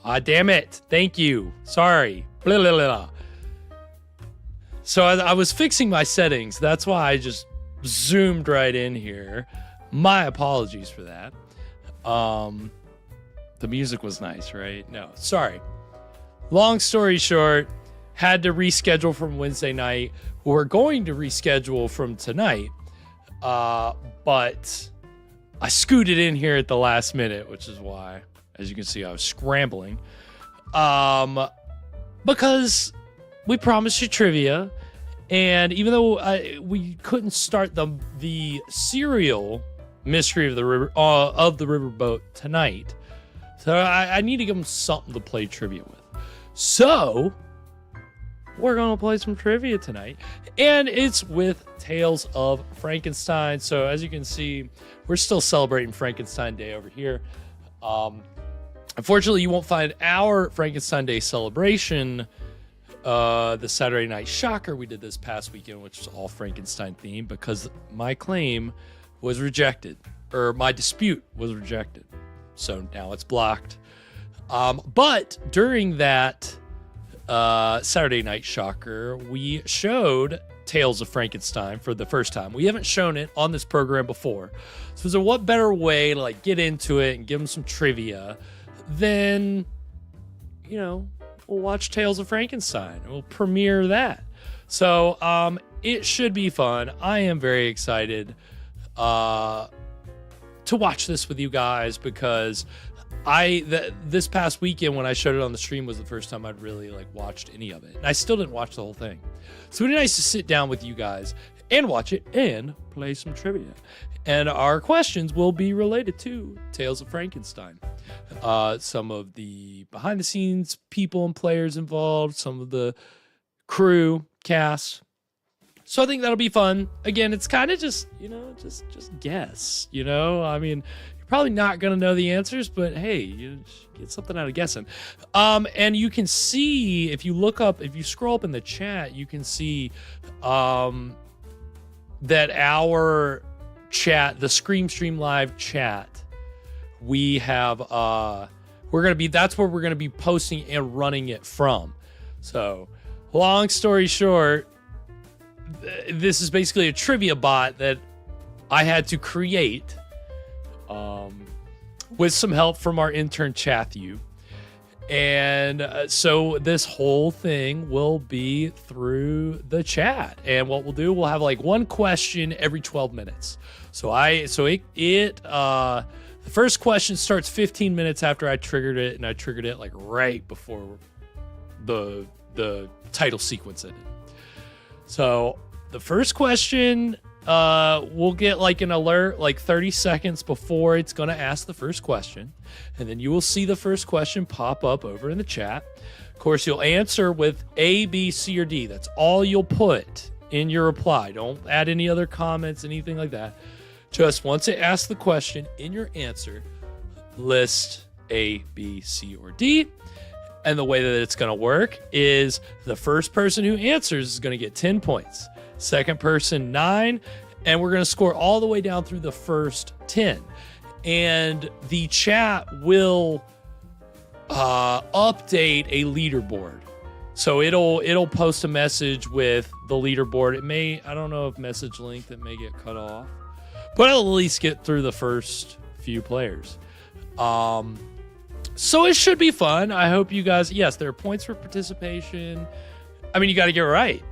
Ah, damn it. Thank you. Sorry. Blah, blah, blah. So I was fixing my settings. That's why I just zoomed right in here. My apologies for that. The music was nice, right? No, sorry. Long story short, had to reschedule from Wednesday night. We're going to reschedule from tonight. But I scooted in here at the last minute, which is why, as you can see, I was scrambling. Because we promised you trivia, and even though we couldn't start the serial mystery of the riverboat tonight, so I need to give them something to play trivia with. So we're gonna play some trivia tonight, and it's with Tales of Frankenstein. So as you can see, we're still celebrating Frankenstein Day over here. Unfortunately, you won't find our Frankenstein Day celebration, the Saturday Night Shocker we did this past weekend, which was all Frankenstein themed, because my claim was rejected, or my dispute was rejected. So now it's blocked. But during that Saturday Night Shocker, we showed Tales of Frankenstein for the first time. We haven't shown it on this program before. So what better way to like get into it and give them some trivia than, you know, we'll watch Tales of Frankenstein. We'll premiere that. So it should be fun. I am very excited to watch this with you guys, because this past weekend when I showed it on the stream was the first time I'd really like watched any of it, and I still didn't watch the whole thing. So it'd be nice to sit down with you guys and watch it and play some trivia. And our questions will be related to Tales of Frankenstein. Some of the behind the scenes people and players involved, some of the crew, cast. So I think that'll be fun. Again, it's kind of just, you know, just guess, you know? I mean, you're probably not going to know the answers, but hey, you get something out of guessing. And you can see, if you scroll up in the chat, you can see that our chat, the Stream Live chat, we have, that's where we're going to be posting and running it from. So long story short, this is basically a trivia bot that I had to create with some help from our intern Chathu. And so this whole thing will be through the chat. And what we'll do, we'll have like one question every 12 minutes. The first question starts 15 minutes after I triggered it, and I triggered it like right before the title sequence ended. So the first question, we'll get like an alert like 30 seconds before it's going to ask the first question. And then you will see the first question pop up over in the chat. Of course, you'll answer with A, B, C, or D. That's all you'll put in your reply. Don't add any other comments, anything like that. Just once it asks the question, in your answer, list A, B, C, or D. And the way that it's going to work is the first person who answers is going to get 10 points. Second person, 9. And we're going to score all the way down through the first 10. And the chat will update a leaderboard. So it'll post a message with the leaderboard. It may, I don't know if message length, it may get cut off. But I'll at least get through the first few players. So it should be fun. I hope you guys, yes, there are points for participation. I mean, you got to get it right.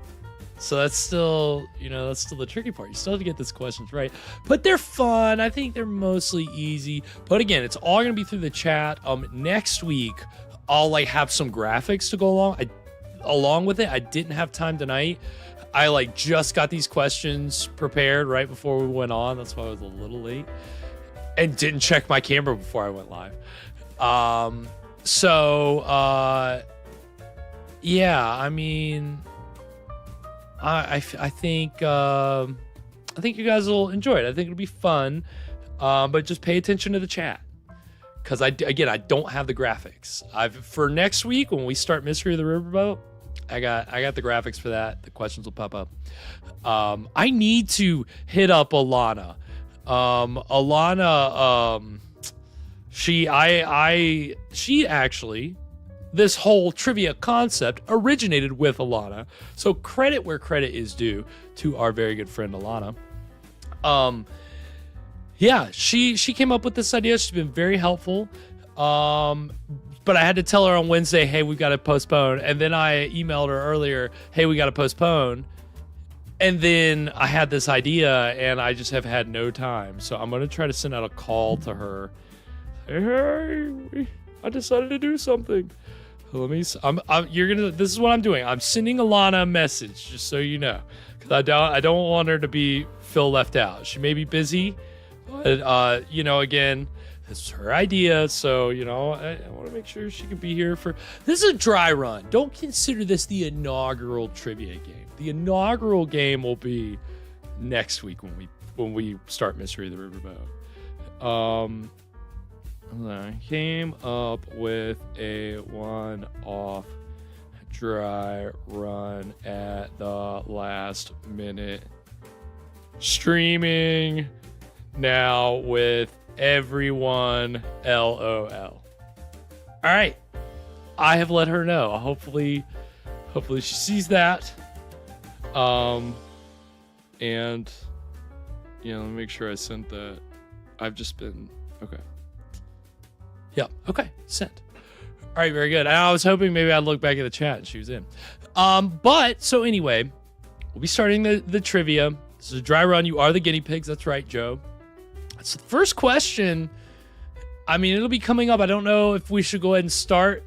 So that's still the tricky part. You still have to get these questions right. But they're fun. I think they're mostly easy. But again, it's all going to be through the chat. Next week, I'll like have some graphics to go along with it. I didn't have time tonight. I like just got these questions prepared right before we went on. That's why I was a little late. And didn't check my camera before I went live. Yeah, I mean, I think you guys will enjoy it. I think it'll be fun. But just pay attention to the chat. Because I don't have the graphics. For next week when we start Mystery of the Riverboat, I got the graphics for that. The questions will pop up. I need to hit up Alana. She actually, this whole trivia concept originated with Alana. So credit where credit is due to our very good friend Alana. Yeah, she came up with this idea. She's been very helpful. But I had to tell her on Wednesday, hey, we got to postpone. And then I emailed her earlier, hey, we got to postpone. And then I had this idea, and I just have had no time. So I'm going to try to send out a call to her. Hey, I decided to do something. Let me. This is what I'm doing. I'm sending Alana a message, just so you know, because I don't want her to feel left out. She may be busy, but again, this is her idea, so I want to make sure she can be here for. This is a dry run. Don't consider this the inaugural trivia game. The inaugural game will be next week when we start Mystery of the Riverboat. I came up with a one-off dry run at the last minute. Streaming now with everyone, LOL. All right. I have let her know. Hopefully she sees that. And let me make sure I sent that. I've just been okay. Yeah. Okay. Sent. All right. Very good. I was hoping maybe I'd look back at the chat and she was in. But so anyway, we'll be starting the trivia. This is a dry run. You are the guinea pigs. That's right, Joe. So the first question, I mean, it'll be coming up. I don't know if we should go ahead and start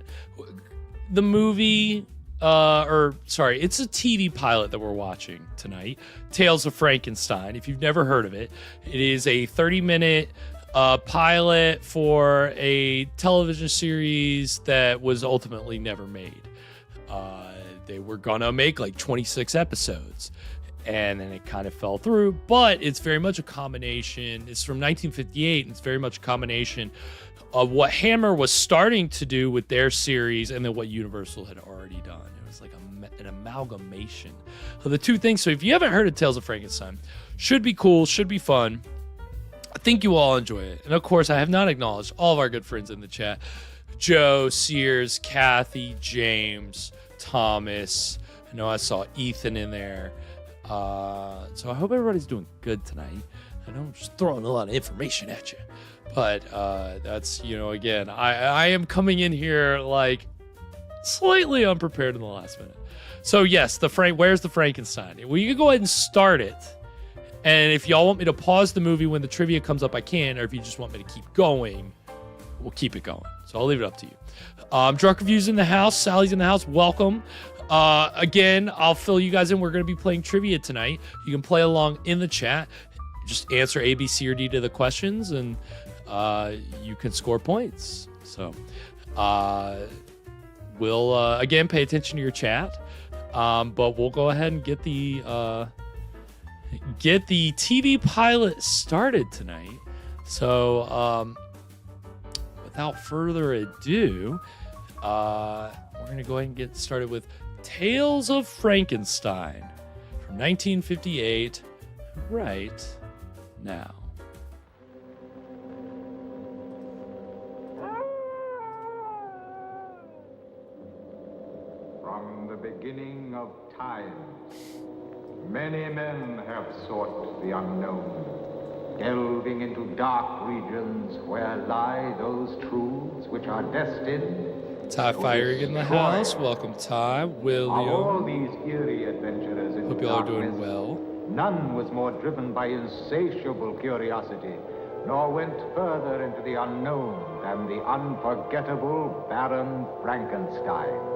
the movie. It's a TV pilot that we're watching tonight. Tales of Frankenstein. If you've never heard of it, it is a 30-minute pilot for a television series that was ultimately never made. They were gonna make like 26 episodes, and then it kind of fell through. But it's very much a combination. It's from 1958, and it's very much a combination of what Hammer was starting to do with their series and then what Universal had already done. It was like an amalgamation of the two things. So if you haven't heard of Tales of Frankenstein, should be cool, should be fun. I think you all enjoy it. And of course, I have not acknowledged all of our good friends in the chat. Joe, Sears, Kathy, James, Thomas. I know I saw Ethan in there. So I hope everybody's doing good tonight. I know I'm just throwing a lot of information at you. But that's, again, I am coming in here like slightly unprepared in the last minute. So yes, where's the Frankenstein? Well, you can go ahead and start it. And if y'all want me to pause the movie when the trivia comes up, I can. Or if you just want me to keep going, we'll keep it going. So I'll leave it up to you. Drunk Review's in the house. Sally's in the house. Welcome. Again, I'll fill you guys in. We're going to be playing trivia tonight. You can play along in the chat. Just answer A, B, C, or D to the questions, and you can score points. So we'll, again, pay attention to your chat. But we'll go ahead and get the TV pilot started tonight. So without further ado, we're going to go ahead and get started with Tales of Frankenstein from 1958 right now. From the beginning of time, many men have sought the unknown, delving into dark regions where lie those truths which are destined. Sci-Fi in the house. Welcome, Ty, William. Of all these eerie adventurers in Hope the y'all are darkness, doing well. none was more driven by insatiable curiosity, nor went further into the unknown than the unforgettable Baron Frankenstein.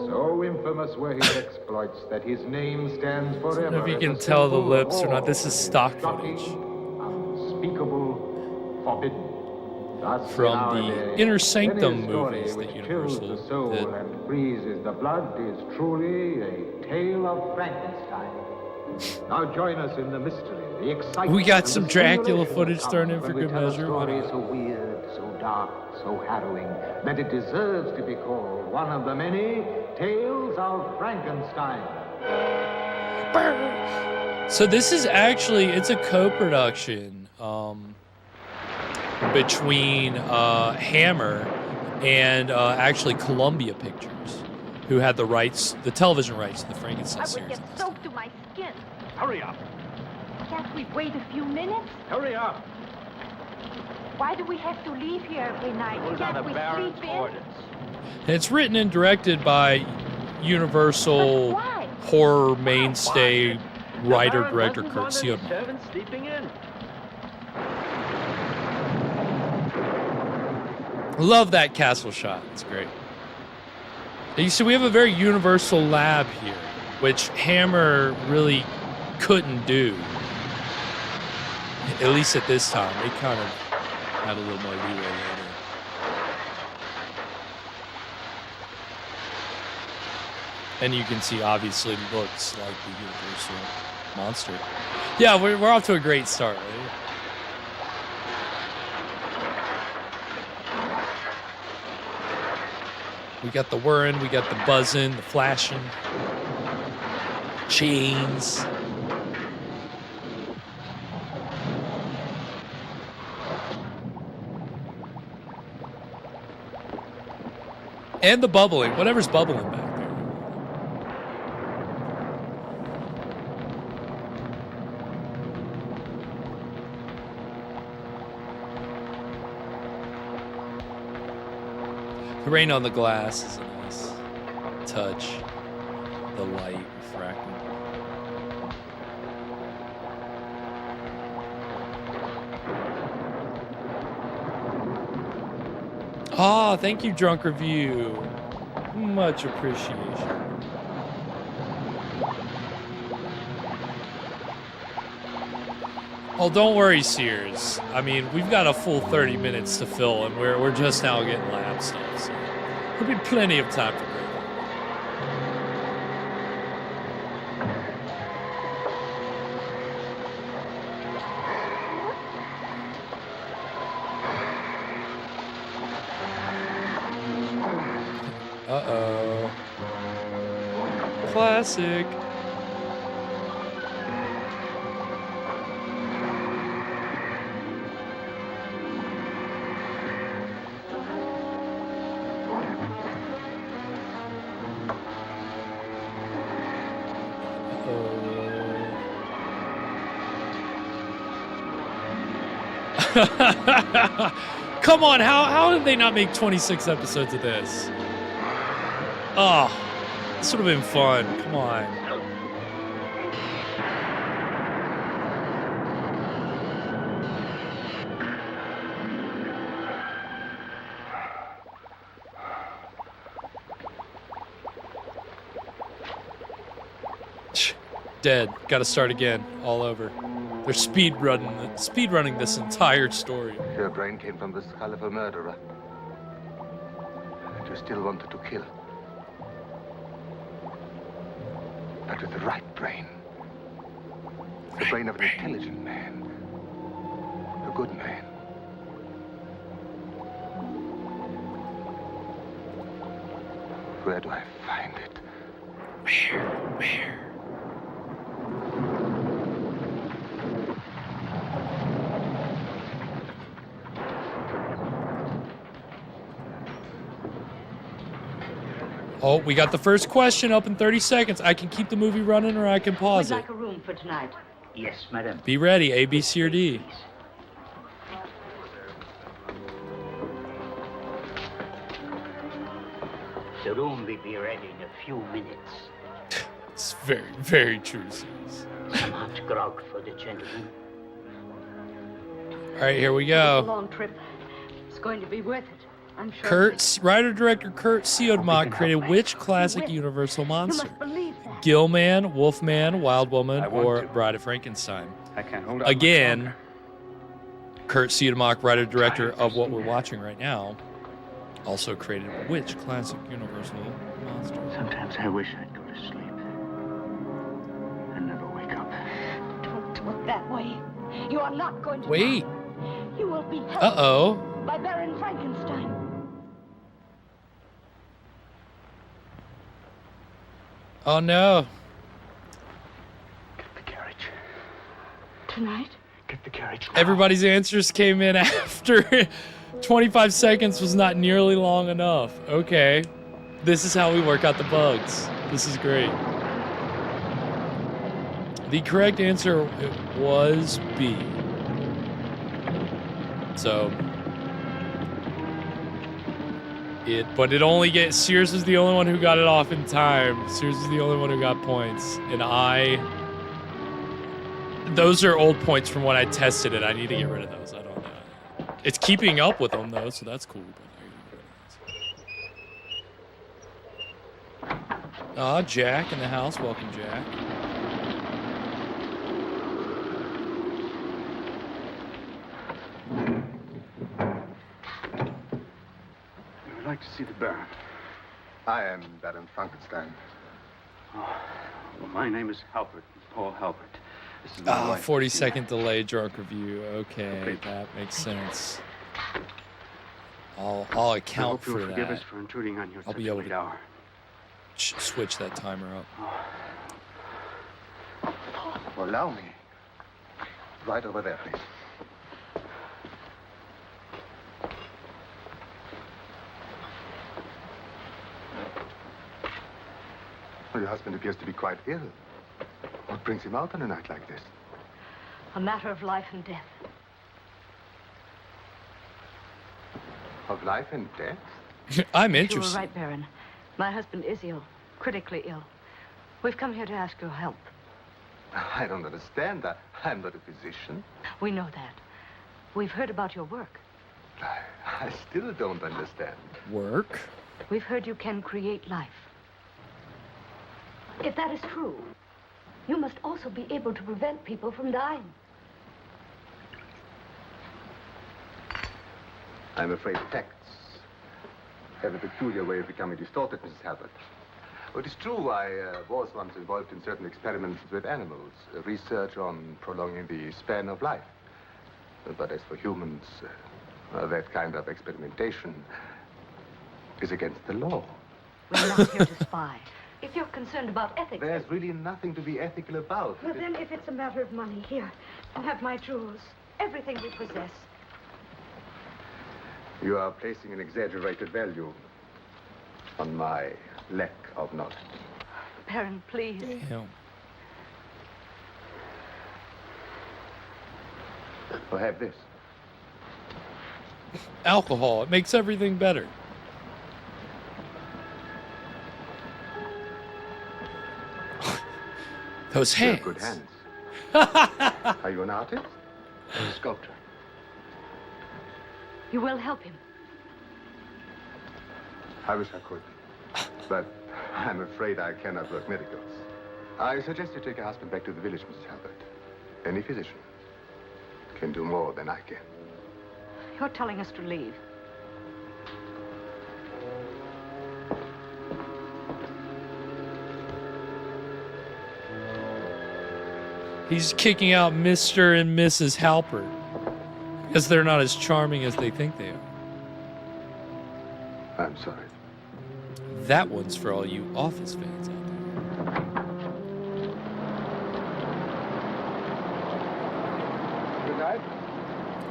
So infamous were his exploits that his name stands forever. I don't know if you as can a tell the symbol lips of or not. awe, This is stock shocking, footage unspeakable, forbidden. Thus, from the nowadays, Inner Sanctum any story movies which that chills Universal the soul did. and freezes the blood is truly a tale of Frankenstein. Now join us in the mystery, the excitement. We got and some the Dracula stimulation footage that thrown in comes for when we good tell a measure. story Why so weird, so dark, so harrowing that it deserves to be called one of the many Tales of Frankenstein. So this is actually, it's a co-production between Hammer and actually Columbia Pictures, who had the rights, the television rights to the Frankenstein I series. would get soaked to my skin. Hurry up! Can't we wait a few minutes? Hurry up! Why do we have to leave here every night? Those are Can't the we Baron's sleep in? orders. And it's written and directed by Universal But why? horror mainstay The writer Baron director doesn't Kurt want any Siodmak. servants sleeping in. Love that castle shot. It's great. You see, we have a very universal lab here, which Hammer really couldn't do. At least at this time. They kind of had a little more leeway later. And you can see, obviously, it looks like the Universal monster. Yeah, we're off to a great start, right? We got the whirring, we got the buzzing, the flashing, chains. And the bubbling, whatever's bubbling back there. The rain on the glass is a nice touch. The light refracting. Ah, thank you, Drunk Review. Much appreciation. Oh, don't worry, Sears. I mean, we've got a full 30 minutes to fill, and we're just now getting lab stuff, so there'll be plenty of time for break. Uh-oh. Classic. Come on, how did they not make 26 episodes of this? Oh, this would have been fun. Come on. Dead. Got to start again. All over. They're speed running this entire story. Your brain came from the skull of a murderer. And you still wanted to kill. But with the right brain. The brain of an intelligent man. A good man. Where do I find it? Where? Oh, we got the first question up in 30 seconds. I can keep the movie running or I can pause We'd it. like a room for tonight. Yes, madam. Be ready, A, B, C, or D. The room will be ready in a few minutes. It's very, very true, Sears. Some hot grog for the gentlemen. All right, here we It's a go. long trip. It's going to be worth it. I'm sure. Writer-director Kurt Siodmak created which classic Universal You monster? must believe that. Gillman, Wolfman, Wild Woman, I want or to. Bride of Frankenstein? I can't hold out Again, much longer. Kurt Siodmak, writer-director of what we're watching right now, also created which classic Universal monster? Sometimes I wish I'd go to sleep and never wake up. Don't do it that way. You are not going to. Wait. die. You will be helped Uh-oh. by Baron Frankenstein. Oh, no. Get the carriage. Tonight? Get the carriage now. Everybody's answers came in after 25 seconds was not nearly long enough. Okay. This is how we work out the bugs. This is great. The correct answer was B. So but it only gets Sears was the only one who got it off in time. Sears is the only one who got points, and those are old points from when I tested it. I need to get rid of those. I don't know. It's keeping up with them though, so that's cool. Jack in the house. Welcome, Jack. I would like to see the Baron. I am Baron Frankenstein. Oh, well, my name is Halpert, Paul Halpert. This is my wife, 40-second delay, drunk review. Okay, Okay. that makes sense. I'll I account hope you'll for forgive that. us for intruding on your I'll such be able late to- hour. Switch that timer up. Well, allow me. Right over there, please. Well, your husband appears to be quite ill. What brings him out on a night like this? A matter of life and death. Of life and death? I'm You were interested. right, Baron. My husband is ill, critically ill. We've come here to ask your help. I don't understand. I'm not a physician. We know that. We've heard about your work. I still don't understand. Work? We've heard you can create life. If that is true, you must also be able to prevent people from dying. I'm afraid facts have a peculiar way of becoming distorted, Mrs. Halbert. Oh, it is true I was once involved in certain experiments with animals, research on prolonging the span of life. But as for humans, that kind of experimentation is against the law. We're not here to spy. If you're concerned about ethics... There's really nothing to be ethical about. Well, then, if it's a matter of money, here, you have my jewels. Everything we possess. You are placing an exaggerated value on my lack of knowledge. Baron, please. Damn. Or have this. Alcohol. It makes everything better. Those You hands. have good hands. Are you an artist? A sculptor. You will help him. I wish I could. But I'm afraid I cannot work miracles. I suggest you take your husband back to the village, Mrs. Halbert. Any physician can do more than I can. You're telling us to leave. He's kicking out Mr. and Mrs. Halpert because they're not as charming as they think they are. I'm sorry. That one's for all you Office fans out there. Good night.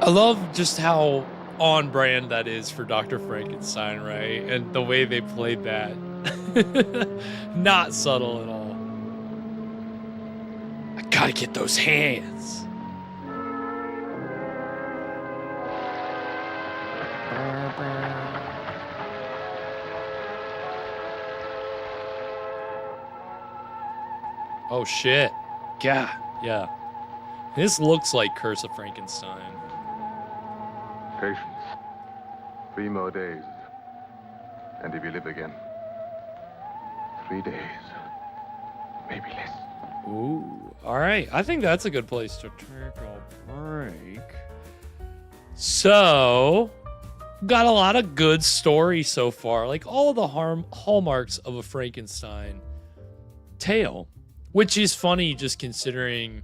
I love just how on brand that is for Dr. Frankenstein, right? And the way they played that. Not subtle at all. I gotta get those hands. Oh shit. God, yeah. This looks like Curse of Frankenstein. Patience. 3 more days. And if you live again. 3 days. Maybe less. Ooh, all right. I think that's a good place to take a break. So, got a lot of good stories so far. Like all of the hallmarks of a Frankenstein tale, which is funny just considering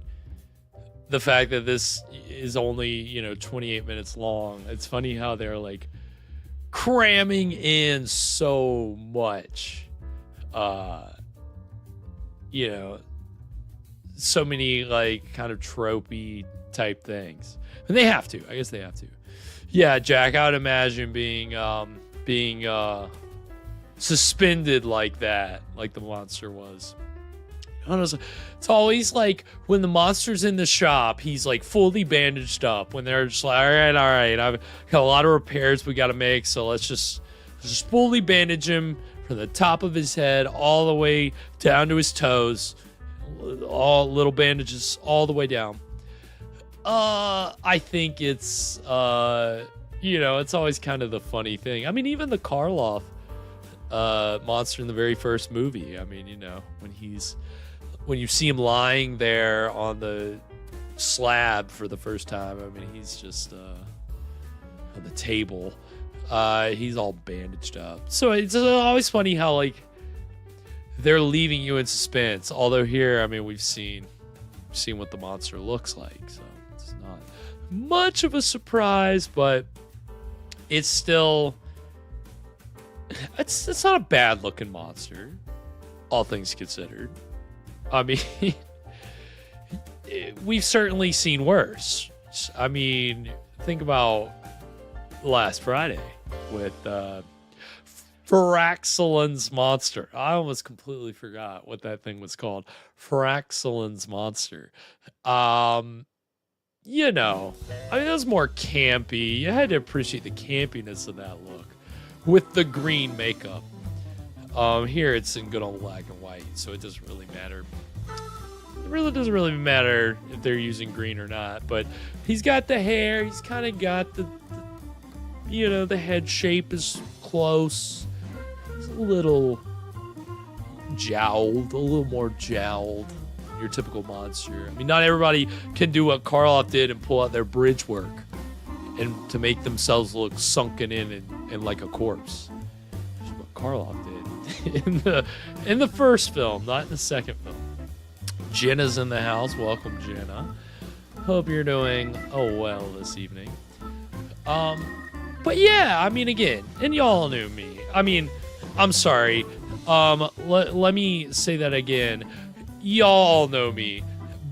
the fact that this is only, 28 minutes long. It's funny how they're like cramming in so much, so many like kind of tropey type things. And they have to. I guess they have to. Yeah, Jack, I would imagine being suspended like that, like the monster was. Honestly, it's always like when the monster's in the shop, he's like fully bandaged up. When they're just like, all right, I've got a lot of repairs we got to make, so let's just fully bandage him from the top of his head all the way down to his toes, all little bandages all the way down. I think it's it's always kind of the funny thing. I mean, even the Karloff monster in the very first movie. I mean, when you see him lying there on the slab for the first time, I mean, he's just on the table. He's all bandaged up. So it's always funny how, like, they're leaving you in suspense. Although here, I mean, we've seen what the monster looks like. So it's not much of a surprise, but it's still... It's not a bad-looking monster, all things considered. I mean, we've certainly seen worse. I mean, think about last Friday with Fraxelin's monster. I almost completely forgot what that thing was called. Fraxelin's monster. I mean, that was more campy. You had to appreciate the campiness of that look with the green makeup. Here it's in good old black and white, so it doesn't really matter. It really doesn't really matter if they're using green or not, but he's got the hair, he's kind of got the head shape is close. He's a little jowled, a little more jowled than your typical monster. I mean, not everybody can do what Karloff did and pull out their bridge work and to make themselves look sunken in and like a corpse. That's what Karloff did in the first film, not in the second film. Jenna's in the house. Welcome, Jenna. Hope you're doing well this evening. But yeah, I mean, again, and y'all knew me. I mean, I'm sorry. Let me say that again. Y'all know me.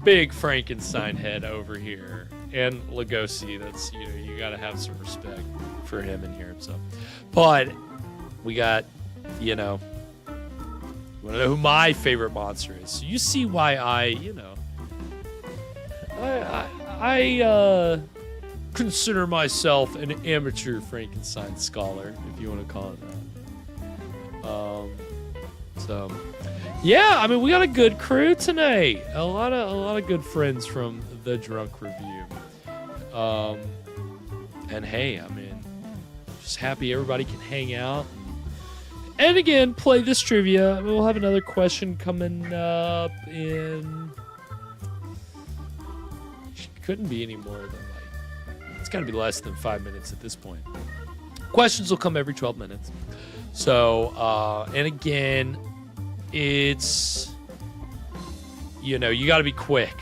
Big Frankenstein head over here. And Lugosi, that's, you gotta have some respect for him in here. So, but we got, you wanna know who my favorite monster is? So you see why I consider myself an amateur Frankenstein scholar, if you want to call it that. So, yeah, I mean, we got a good crew tonight. A lot of good friends from the Drunk Review. And hey, I mean, just happy everybody can hang out. And again, play this trivia. We'll have another question coming up in... Couldn't be any more than it's got to be less than 5 minutes at this point. Questions will come every 12 minutes. So, and again, it's, you got to be quick.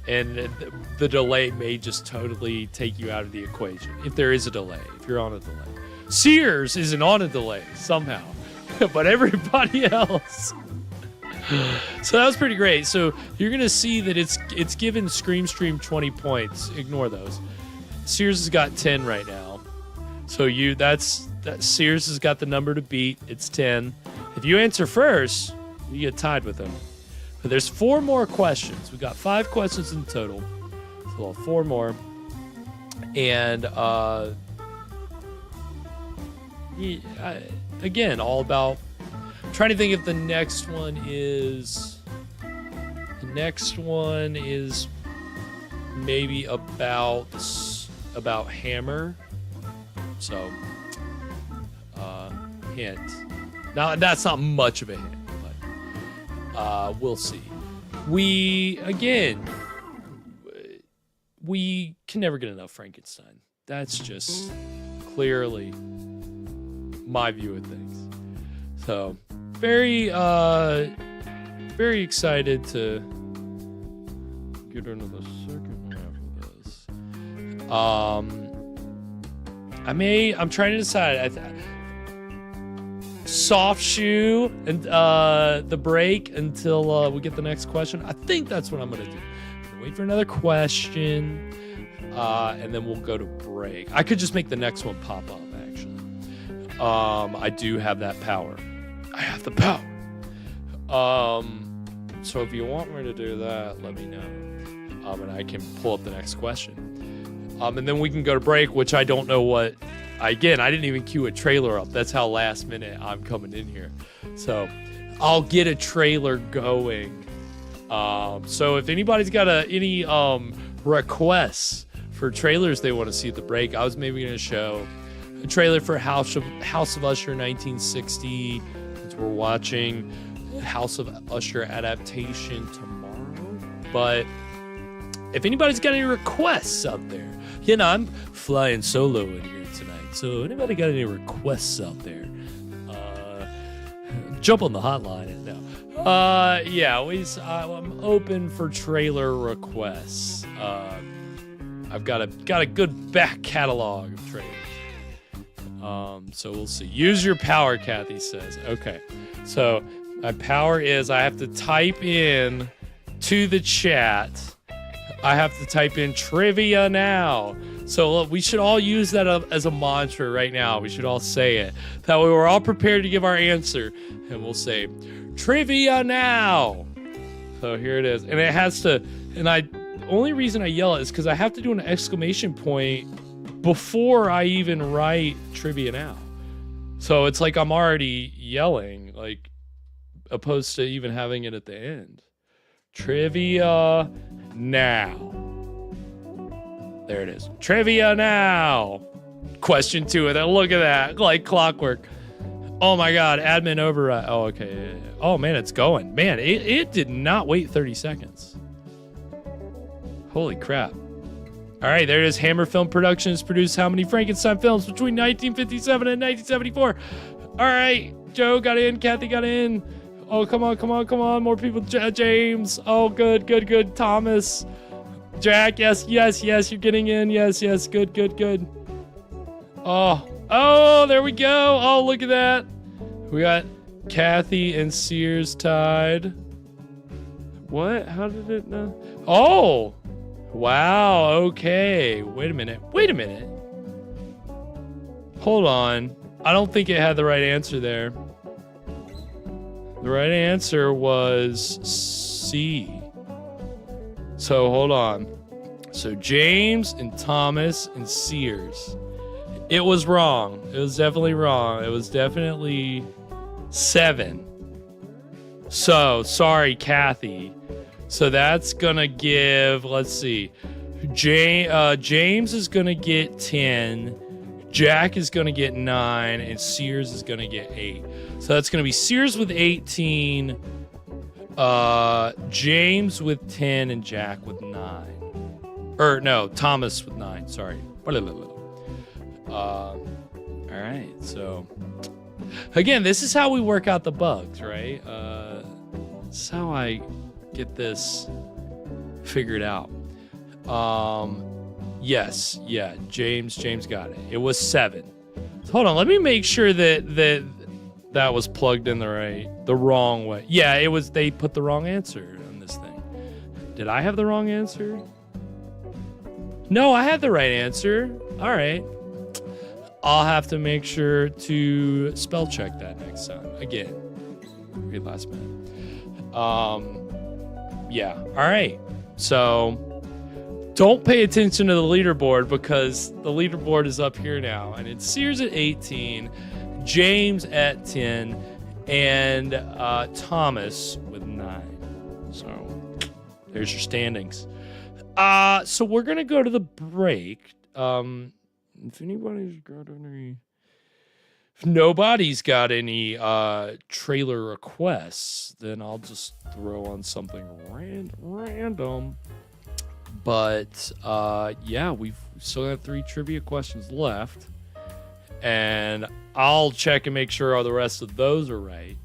And the delay may just totally take you out of the equation. If there is a delay, if you're on a delay. Sears isn't on a delay somehow. But everybody else. So that was pretty great. So you're going to see that it's given Scream Stream 20 points. Ignore those. Sears has got 10 right now. So that Sears has got the number to beat. It's 10. If you answer first, you get tied with him. But there's 4 more questions. We've got 5 questions in total. So we'll have 4 more. And again, all about... I'm trying to think if the next one is... The next one is maybe about Hammer. So, hint. Now, that's not much of a hint, but we'll see. We can never get enough Frankenstein. That's just clearly my view of things. So, very excited to get into the second half of this. I'm trying to decide. soft shoe and the break until we get the next question. I think that's what I'm gonna do. I'm gonna wait for another question, and then we'll go to break. I could just make the next one pop up. Actually, I do have that power. I have the power. So if you want me to do that, let me know, and I can pull up the next question. And then we can go to break, which I don't know what. Again, I didn't even cue a trailer up. That's how last minute I'm coming in here. So I'll get a trailer going. So if anybody's got any requests for trailers they want to see at the break, I was maybe going to show a trailer for House of Usher 1960. Since we're watching House of Usher adaptation tomorrow. But if anybody's got any requests out there, I'm flying solo in here tonight. So anybody got any requests out there? Jump on the hotline. No. I'm open for trailer requests. I've got a good back catalog of trailers. So we'll see. Use your power, Kathy says. Okay. So my power is I have to type in to the chat. I have to type in trivia now. So we should all use that as a mantra right now. We should all say it. That way we're all prepared to give our answer. And we'll say, trivia now. So here it is. And it has to, only reason I yell it is because I have to do an exclamation point before I even write trivia now. So it's like I'm already yelling, like, opposed to even having it at the end. Trivia now. There it is. Trivia now. Question 2 of that. Look at that. Like clockwork. Oh my God. Admin override. Oh, okay. Yeah. Oh man, it's going. Man, it did not wait 30 seconds. Holy crap. All right, there it is. Hammer Film Productions produced how many Frankenstein films between 1957 and 1974? All right. Joe got in. Kathy got in. Oh, come on. More people. James. Oh, good. Thomas. Jack, yes, you're getting in. Yes, good. Oh, there we go. Oh, look at that. We got Kathy and Sears tied. What? How did it know? Oh, wow, okay. Wait a minute. Hold on. I don't think it had the right answer there. The right answer was C. So hold on. So James and Thomas and Sears. It was wrong. It was definitely wrong. It was definitely 7. So sorry, Kathy. So that's gonna give, let's see. James is gonna get 10. Jack is gonna get 9, and Sears is gonna get 8. So that's gonna be Sears with 18. James with 10 and Jack with 9. Or no, Thomas with 9. Sorry. All right. So again, this is how we work out the bugs, right? This is how I get this figured out. Yes. Yeah. James got it. It was 7. So hold on. Let me make sure that was plugged in the wrong way. Yeah, it was. They put the wrong answer on this thing. Did I have the wrong answer? No, I had the right answer. All right. I'll have to make sure to spell check that next time. Again, read last minute. Yeah. All right. So don't pay attention to the leaderboard because the leaderboard is up here now, and it's Sears at 18. James at 10, and Thomas with 9. So there's your standings. So we're gonna go to the break. If nobody's got any trailer requests, then I'll just throw on something random. But yeah, we've still got 3 trivia questions left. And I'll check and make sure all the rest of those are right.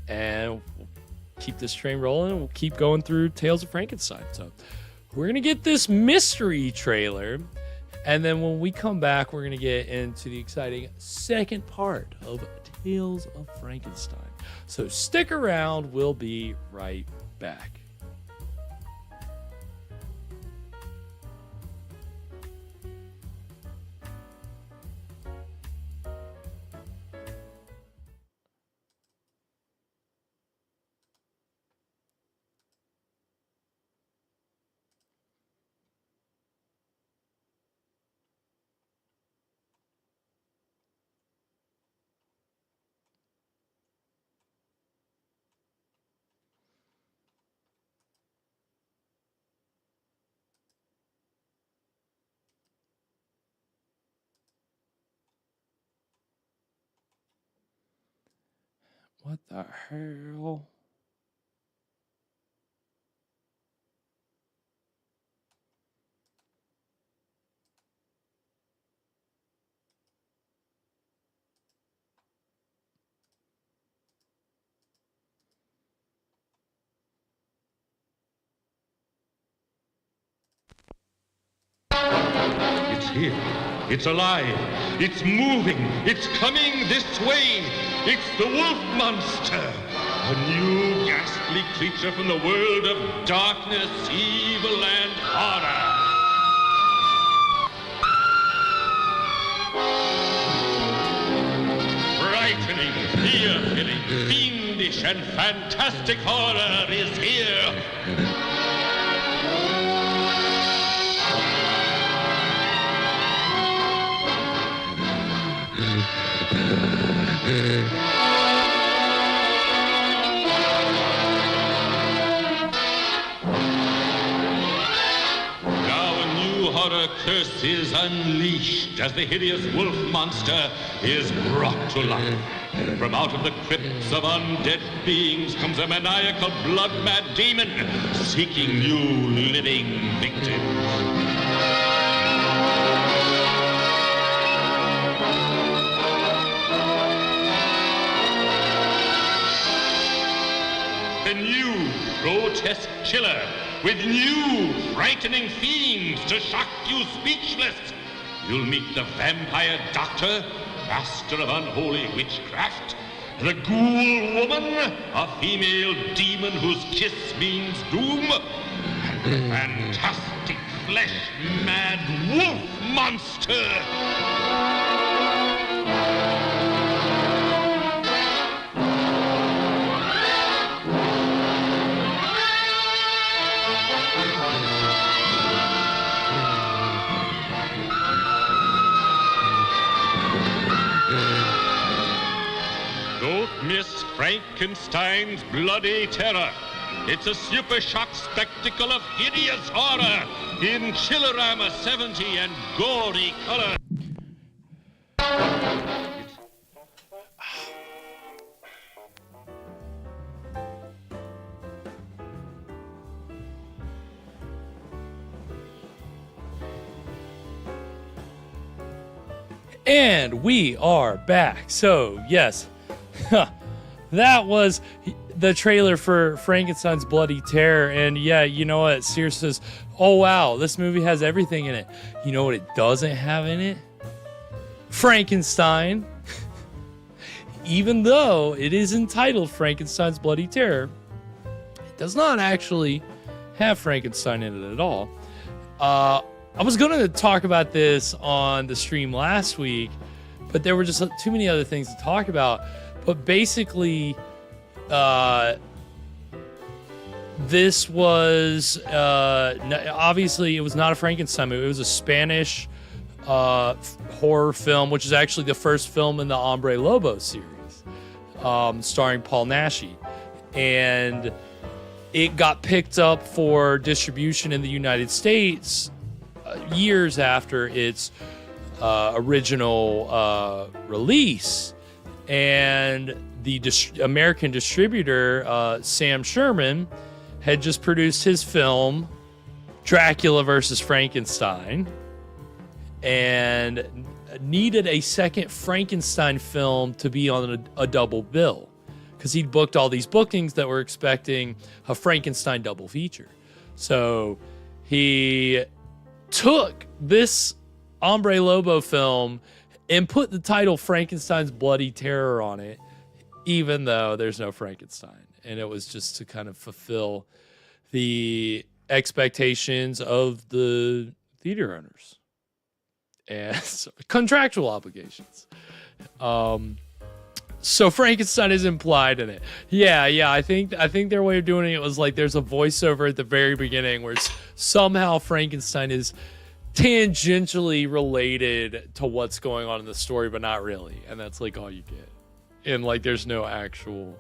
And we'll keep this train rolling. And we'll keep going through Tales of Frankenstein. So we're going to get this mystery trailer. And then when we come back, we're going to get into the exciting second part of Tales of Frankenstein. So stick around, we'll be right back. What the hell? It's here. It's alive. It's moving. It's coming this way. It's the wolf monster. A new ghastly creature from the world of darkness, evil, and horror. Frightening, fear-filling, fiendish, and fantastic horror is here. Horror curse is unleashed as the hideous wolf monster is brought to life. From out of the crypts of undead beings comes a maniacal, blood-mad demon seeking new living victims. A new grotesque killer with new frightening fiends to shock you speechless. You'll meet the vampire doctor, master of unholy witchcraft, the ghoul woman, a female demon whose kiss means doom, and the fantastic flesh-mad wolf monster. Don't miss Frankenstein's bloody terror. It's a super shock spectacle of hideous horror in Chillerama 70 and gory color. And we are back. So, yes, that was the trailer for Frankenstein's Bloody Terror. And yeah, you know what? Sears says, oh, wow, this movie has everything in it. You know what it doesn't have in it? Frankenstein. Even though it is entitled Frankenstein's Bloody Terror, it does not actually have Frankenstein in it at all. I was going to talk about this on the stream last week, but there were just too many other things to talk about. But basically, this was, obviously, it was not a Frankenstein movie. It was a Spanish horror film, which is actually the first film in the Hombre Lobo series, starring Paul Naschy. And it got picked up for distribution in the United States years after its original release, and the American distributor Sam Sherman had just produced his film Dracula versus Frankenstein and needed a second Frankenstein film to be on a double bill because he'd booked all these bookings that were expecting a Frankenstein double feature. So he took this Hombre Lobo film and put the title Frankenstein's Bloody Terror on it, even though there's no Frankenstein. And it was just to kind of fulfill the expectations of the theater owners and contractual obligations. So Frankenstein is implied in it. Yeah. I think their way of doing it was like there's a voiceover at the very beginning where somehow Frankenstein is tangentially related to what's going on in the story, but not really. And that's like all you get. And like there's no actual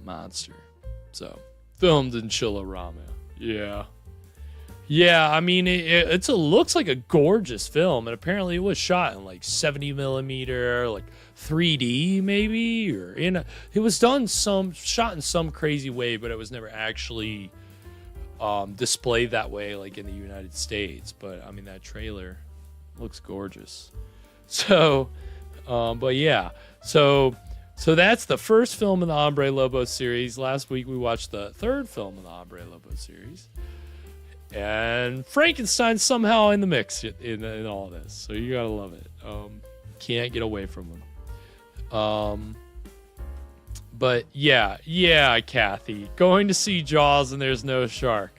monster. So filmed in Chillerama. Yeah, I mean, it looks like a gorgeous film, and apparently it was shot in like 70 millimeter, like 3D maybe, or it was shot in some crazy way, but it was never actually displayed that way, like in the United States. But I mean, that trailer looks gorgeous. So, but yeah, so that's the first film in the Hombre Lobo series. Last week we watched the third film in the Hombre Lobo series. And Frankenstein's somehow in the mix in all this. So you gotta love it. Can't get away from him. But yeah, Kathy. Going to see Jaws and there's no shark.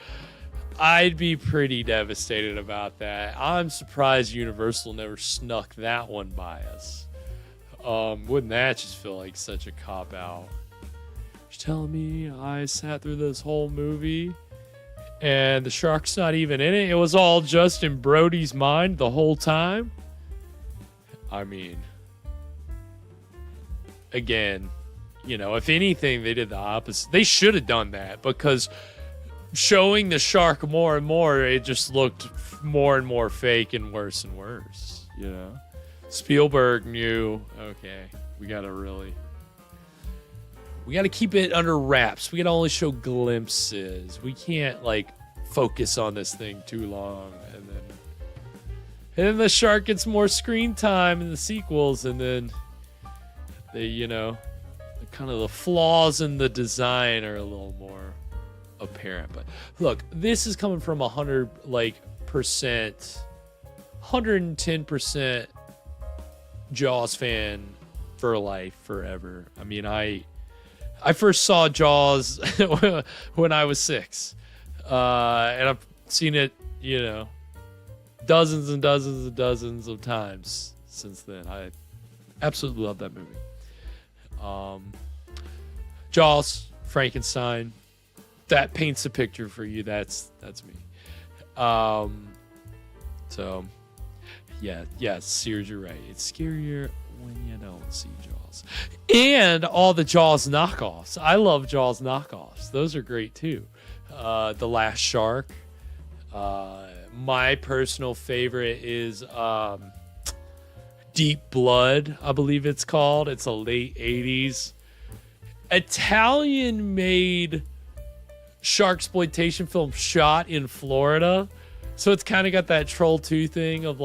I'd be pretty devastated about that. I'm surprised Universal never snuck that one by us. Wouldn't that just feel like such a cop-out? You're telling me I sat through this whole movie and the shark's not even in it? It was all just in Brody's mind the whole time? I mean, again, if anything, they did the opposite. They should have done that, because showing the shark more and more, it just looked more and more fake and worse, Spielberg knew, okay, we got to keep it under wraps. We can only show glimpses. We can't focus on this thing too long. And then the shark gets more screen time in the sequels, and then kind of the flaws in the design are a little more apparent. But look, this is coming from 110% Jaws fan for life, forever. I mean, I first saw Jaws when I was 6. And I've seen it, dozens and dozens and dozens of times since then. I absolutely love that movie. Jaws, Frankenstein, that paints a picture for you. That's me. So yeah, Sears, you're right. It's scarier when you don't see Jaws. And all the Jaws knockoffs. I love Jaws knockoffs. Those are great too. The Last Shark. My personal favorite is Deep Blood, I believe it's called. It's a late 80s Italian-made sharksploitation film shot in Florida. So it's kind of got that Troll 2 thing of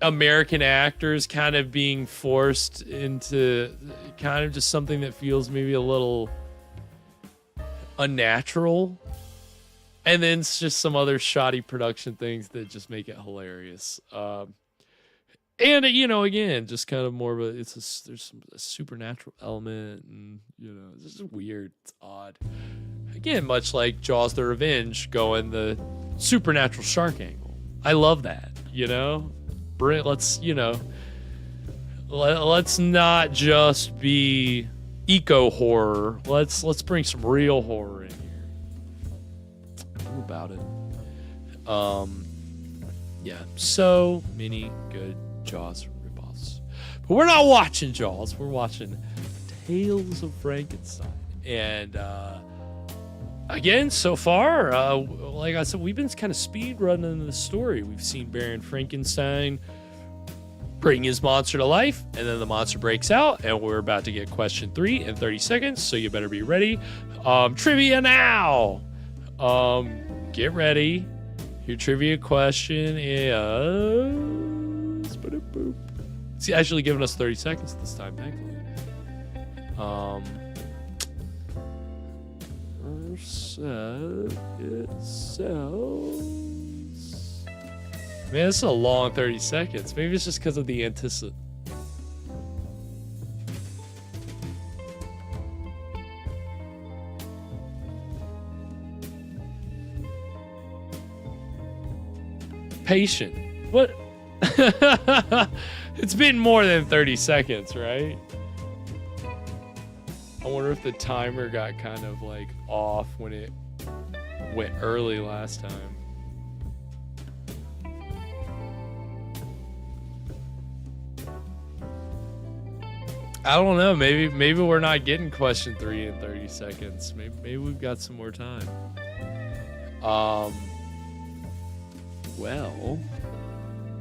American actors kind of being forced into kind of just something that feels maybe a little unnatural. And then it's just some other shoddy production things that just make it hilarious. And again, just kind of more of there's a supernatural element, and it's just weird. It's odd. Again, much like Jaws: The Revenge, going the supernatural shark angle. I love that. Let's not just be eco horror. Let's bring some real horror in here. What about it? Yeah. So many good Jaws ripoffs. But we're not watching Jaws. We're watching Tales of Frankenstein. And again, so far, like I said, we've been kind of speed running the story. We've seen Baron Frankenstein bring his monster to life, and then the monster breaks out, and we're about to get question 3 in 30 seconds, so you better be ready. Trivia now! Get ready. Your trivia question is... It's actually giving us 30 seconds this time, thankfully. It says... Man, this is a long 30 seconds. Maybe it's just because of the anticipation. Patient. What? It's been more than 30 seconds, right? I wonder if the timer got kind of like off when it went early last time. I don't know. Maybe we're not getting question 3 in 30 seconds. Maybe we've got some more time. Well,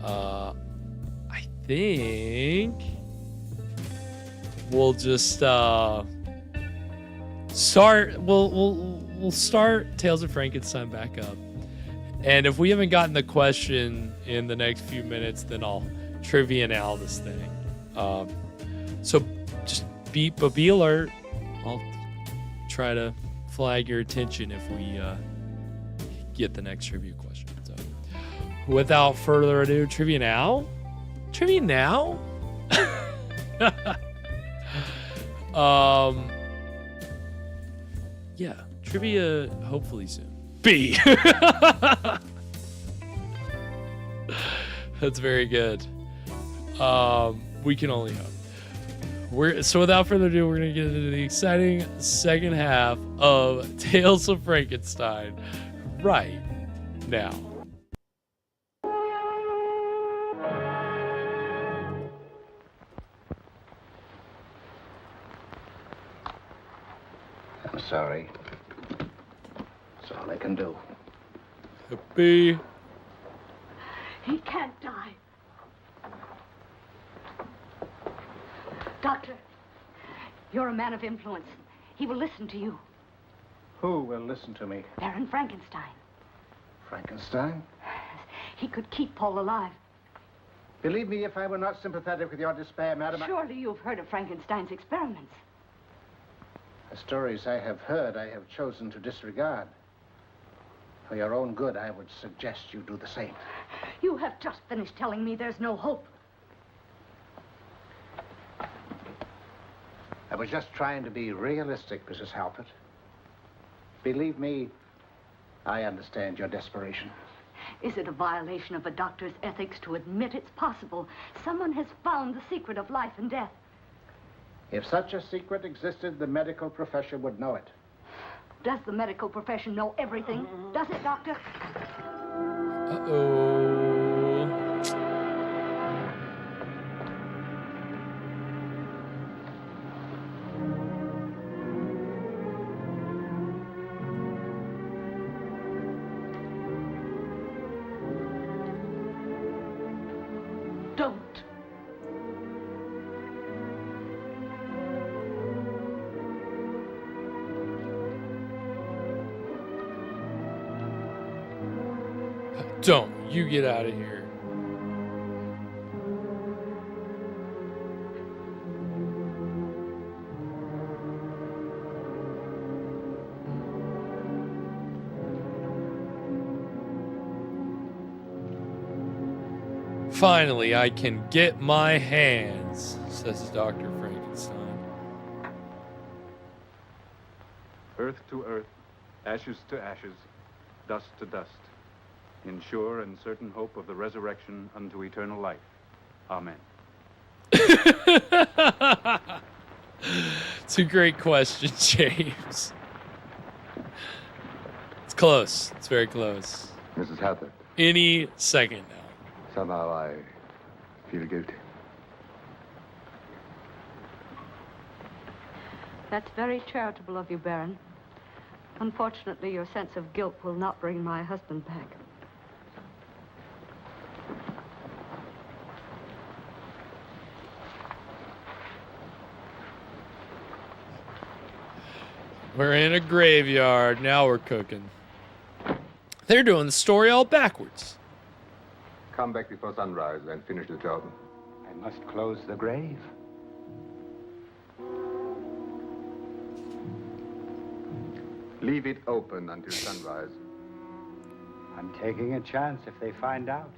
I think we'll just start. We'll start Tales of Frankenstein back up, and if we haven't gotten the question in the next few minutes, then I'll trivia now this thing. So just be alert. I'll try to flag your attention if we get the next trivia question. So without further ado, trivia now? Trivia now? Yeah, trivia hopefully soon. B. That's very good. We can only hope. So without further ado, we're going to get into the exciting second half of Tales of Frankenstein right now. I'm sorry. That's all I can do. Happy. He can't die. Doctor, you're a man of influence. He will listen to you. Who will listen to me? Baron Frankenstein. Frankenstein? He could keep Paul alive. Believe me, if I were not sympathetic with your despair, madam, Surely you've heard of Frankenstein's experiments. The stories I have heard, I have chosen to disregard. For your own good, I would suggest you do the same. You have just finished telling me there's no hope. I was just trying to be realistic, Mrs. Halpert. Believe me, I understand your desperation. Is it a violation of a doctor's ethics to admit it's possible someone has found the secret of life and death? If such a secret existed, the medical profession would know it. Does the medical profession know everything? Does it, Doctor? Uh-oh. Don't. Don't. You get out of here. Finally, I can get my hands, says Dr. Frankenstein. Earth to earth, ashes to ashes, dust to dust, in sure and certain hope of the resurrection unto eternal life. Amen. It's a great question, James. It's close. It's very close. Mrs. Halpert, Any second now. somehow I feel guilty. That's very charitable of you, Baron. Unfortunately, your sense of guilt will not bring my husband back. We're in a graveyard. Now we're cooking. They're doing the story all backwards. Come back before sunrise and finish the job. I must close the grave. Leave it open until sunrise. I'm taking a chance if they find out.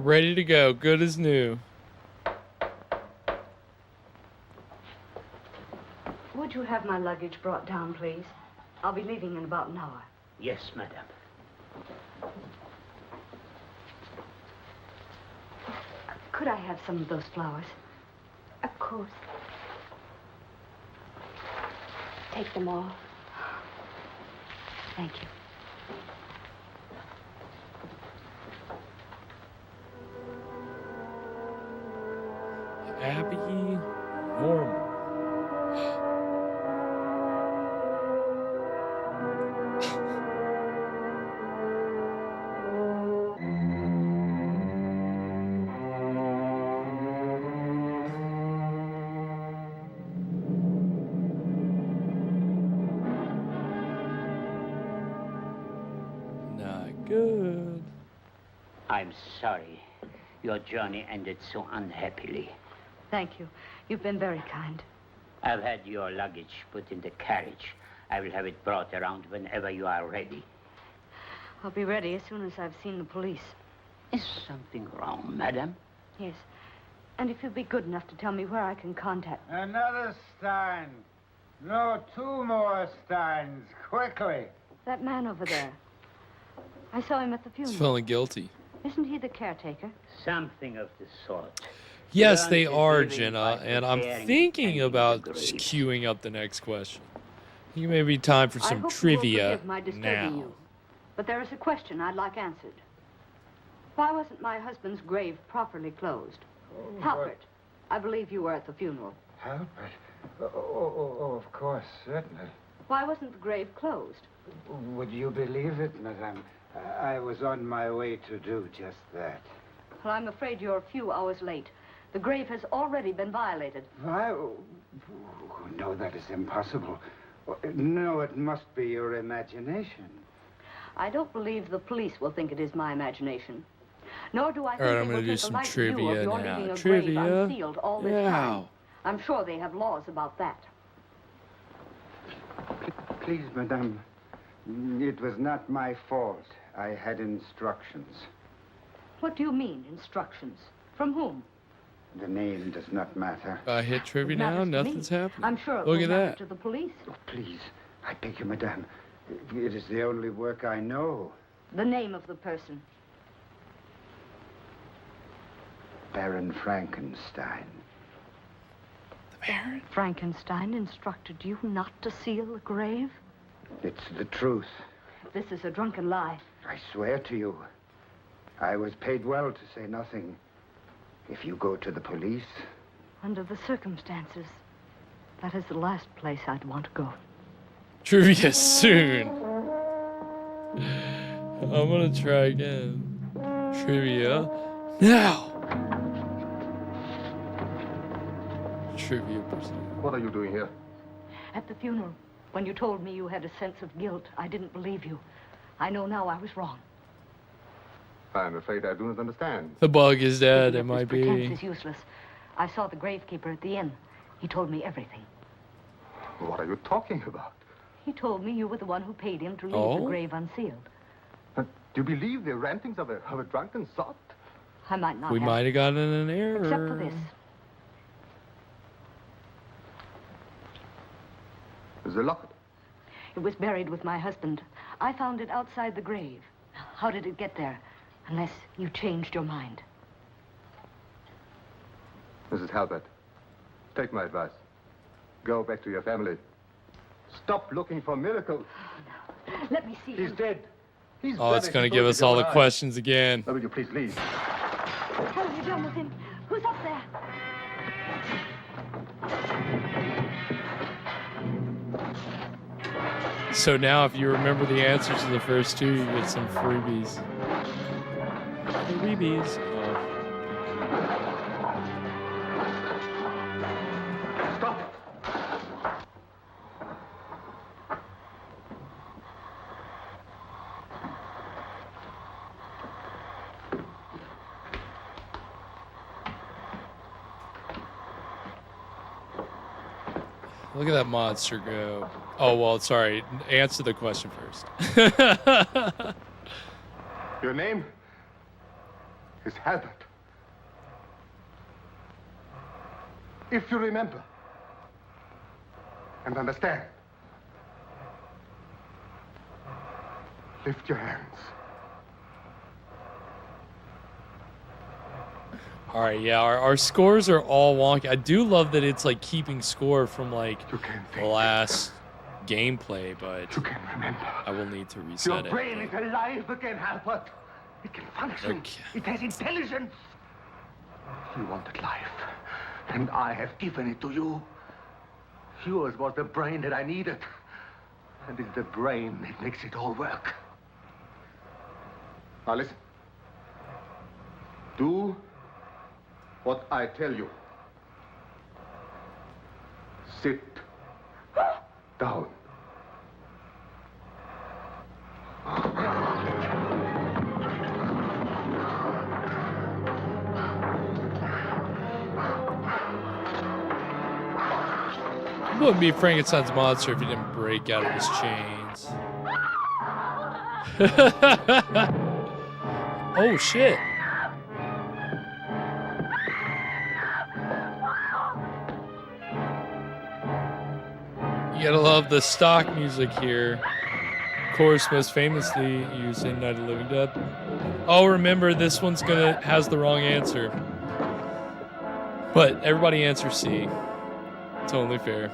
Ready to go. Good as new. Would you have my luggage brought down, please? I'll be leaving in about an hour. Yes, madame. Could I have some of those flowers? Of course. Take them all. Thank you. Abby Normal. Not good. I'm sorry. Your journey ended so unhappily. Thank you. You've been very kind. I've had your luggage put in the carriage. I will have it brought around whenever you are ready. I'll be ready as soon as I've seen the police. Is something wrong, madam? Yes. And if you'd be good enough to tell me where I can contact... Another Stein. No, 2 more Steins. Quickly. That man over there. I saw him at the He's funeral. feeling guilty. Isn't he the caretaker? Something of the sort. Yes, Learn they to are, live in Jenna, by and I'm preparing thinking and about the graves. queuing up the next question. I think it may be time for I some hope trivia you won't forgive my disturbing now. you. But there is a question I'd like answered. Why wasn't my husband's grave properly closed? Halpert, I believe you were at the funeral. Halpert? Oh, of course, certainly. Why wasn't the grave closed? Would you believe it, madame? I was on my way to do just that. Well, I'm afraid you're a few hours late. The grave has already been violated. Why? Oh, no, that is impossible. No, it must be your imagination. I don't believe the police will think it is my imagination. Nor do I think All right, I'm they gonna will do take a some light view trivia of your now. leaving a Trivia. grave unsealed all this Yeah. time. I'm sure they have laws about that. Please, madame, it was not my fault. I had instructions. What do you mean, instructions? From whom? The name does not matter. I hit trivia It now, matters to me. nothing's happening. I'm sure it Look will at matter that. to the police. Oh, please, I beg you, madame. It is the only work I know. The name of the person. Baron Frankenstein. Baron Frankenstein instructed you not to seal the grave? It's the truth. This is a drunken lie. I swear to you. I was paid well to say nothing. If you go to the police... Under the circumstances, that is the last place I'd want to go. Trivia soon. I'm gonna try again. Trivia now. Trivia percent. What are you doing here? At the funeral, when you told me you had a sense of guilt, I didn't believe you. I know now I was wrong. I'm afraid I do not understand. The bug is dead. Keeping It up might this pretense be. is useless. I saw the gravekeeper at the inn. He told me everything. What are you talking about? He told me you were the one who paid him to leave Oh? the grave unsealed. Do you believe the rantings of a drunken sot? I might not We have. might have gotten an error. Except for this. The locket. It was buried with my husband. I found it outside the grave. How did it get there? Unless you changed your mind. Mrs. Halbert, take my advice. Go back to your family. Stop looking for miracles. Let me see He's him. dead. He's Oh, dead. it's gonna give us all the questions again. Now, will you please leave? What have you done with him? Who's up there? So now, if you remember the answers to the first two, you get some freebies. Freebies. Oh. Stop it. Look at that monster go. Oh, well, sorry. Answer the question first. Your name? is Halbert. If you remember and understand, lift your hands. All right, yeah, our scores are all wonky. I do love that it's like keeping score from like the last gameplay, but You can remember. I will need to Your reset it. brain is alive again, Halbert. It can function. Okay. It has intelligence. You wanted life, and I have given it to you. Yours was the brain that I needed, and it's the brain that makes it all work. Now listen. Do what I tell you. Sit down. It wouldn't be Frankenstein's monster if he didn't break out of his chains. Oh shit. You gotta love the stock music here. Of course, most famously used in Night of the Living Dead. Oh, remember, this one's has the wrong answer. But everybody answers C. It's only fair.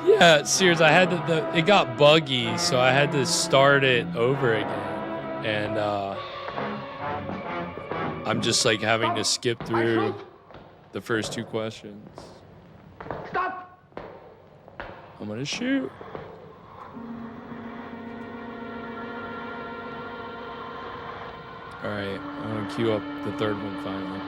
Yeah, Sears, I had to, it got buggy, so I had to start it over again. And I'm just like having to skip through the first two questions. Stop! I'm gonna shoot. All right, I'm gonna queue up the third one finally.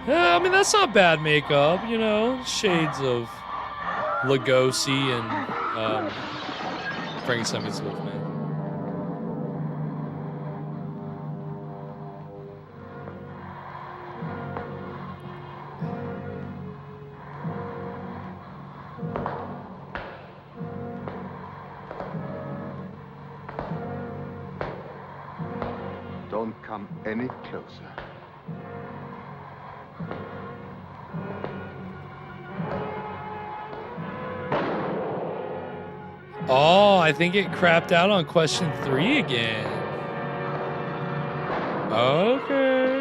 Yeah, I mean, that's not bad makeup, you know, shades of Lugosi and Frankenstein meets Wolfman. Don't come any closer. Oh, I think it crapped out on question 3 again. Okay.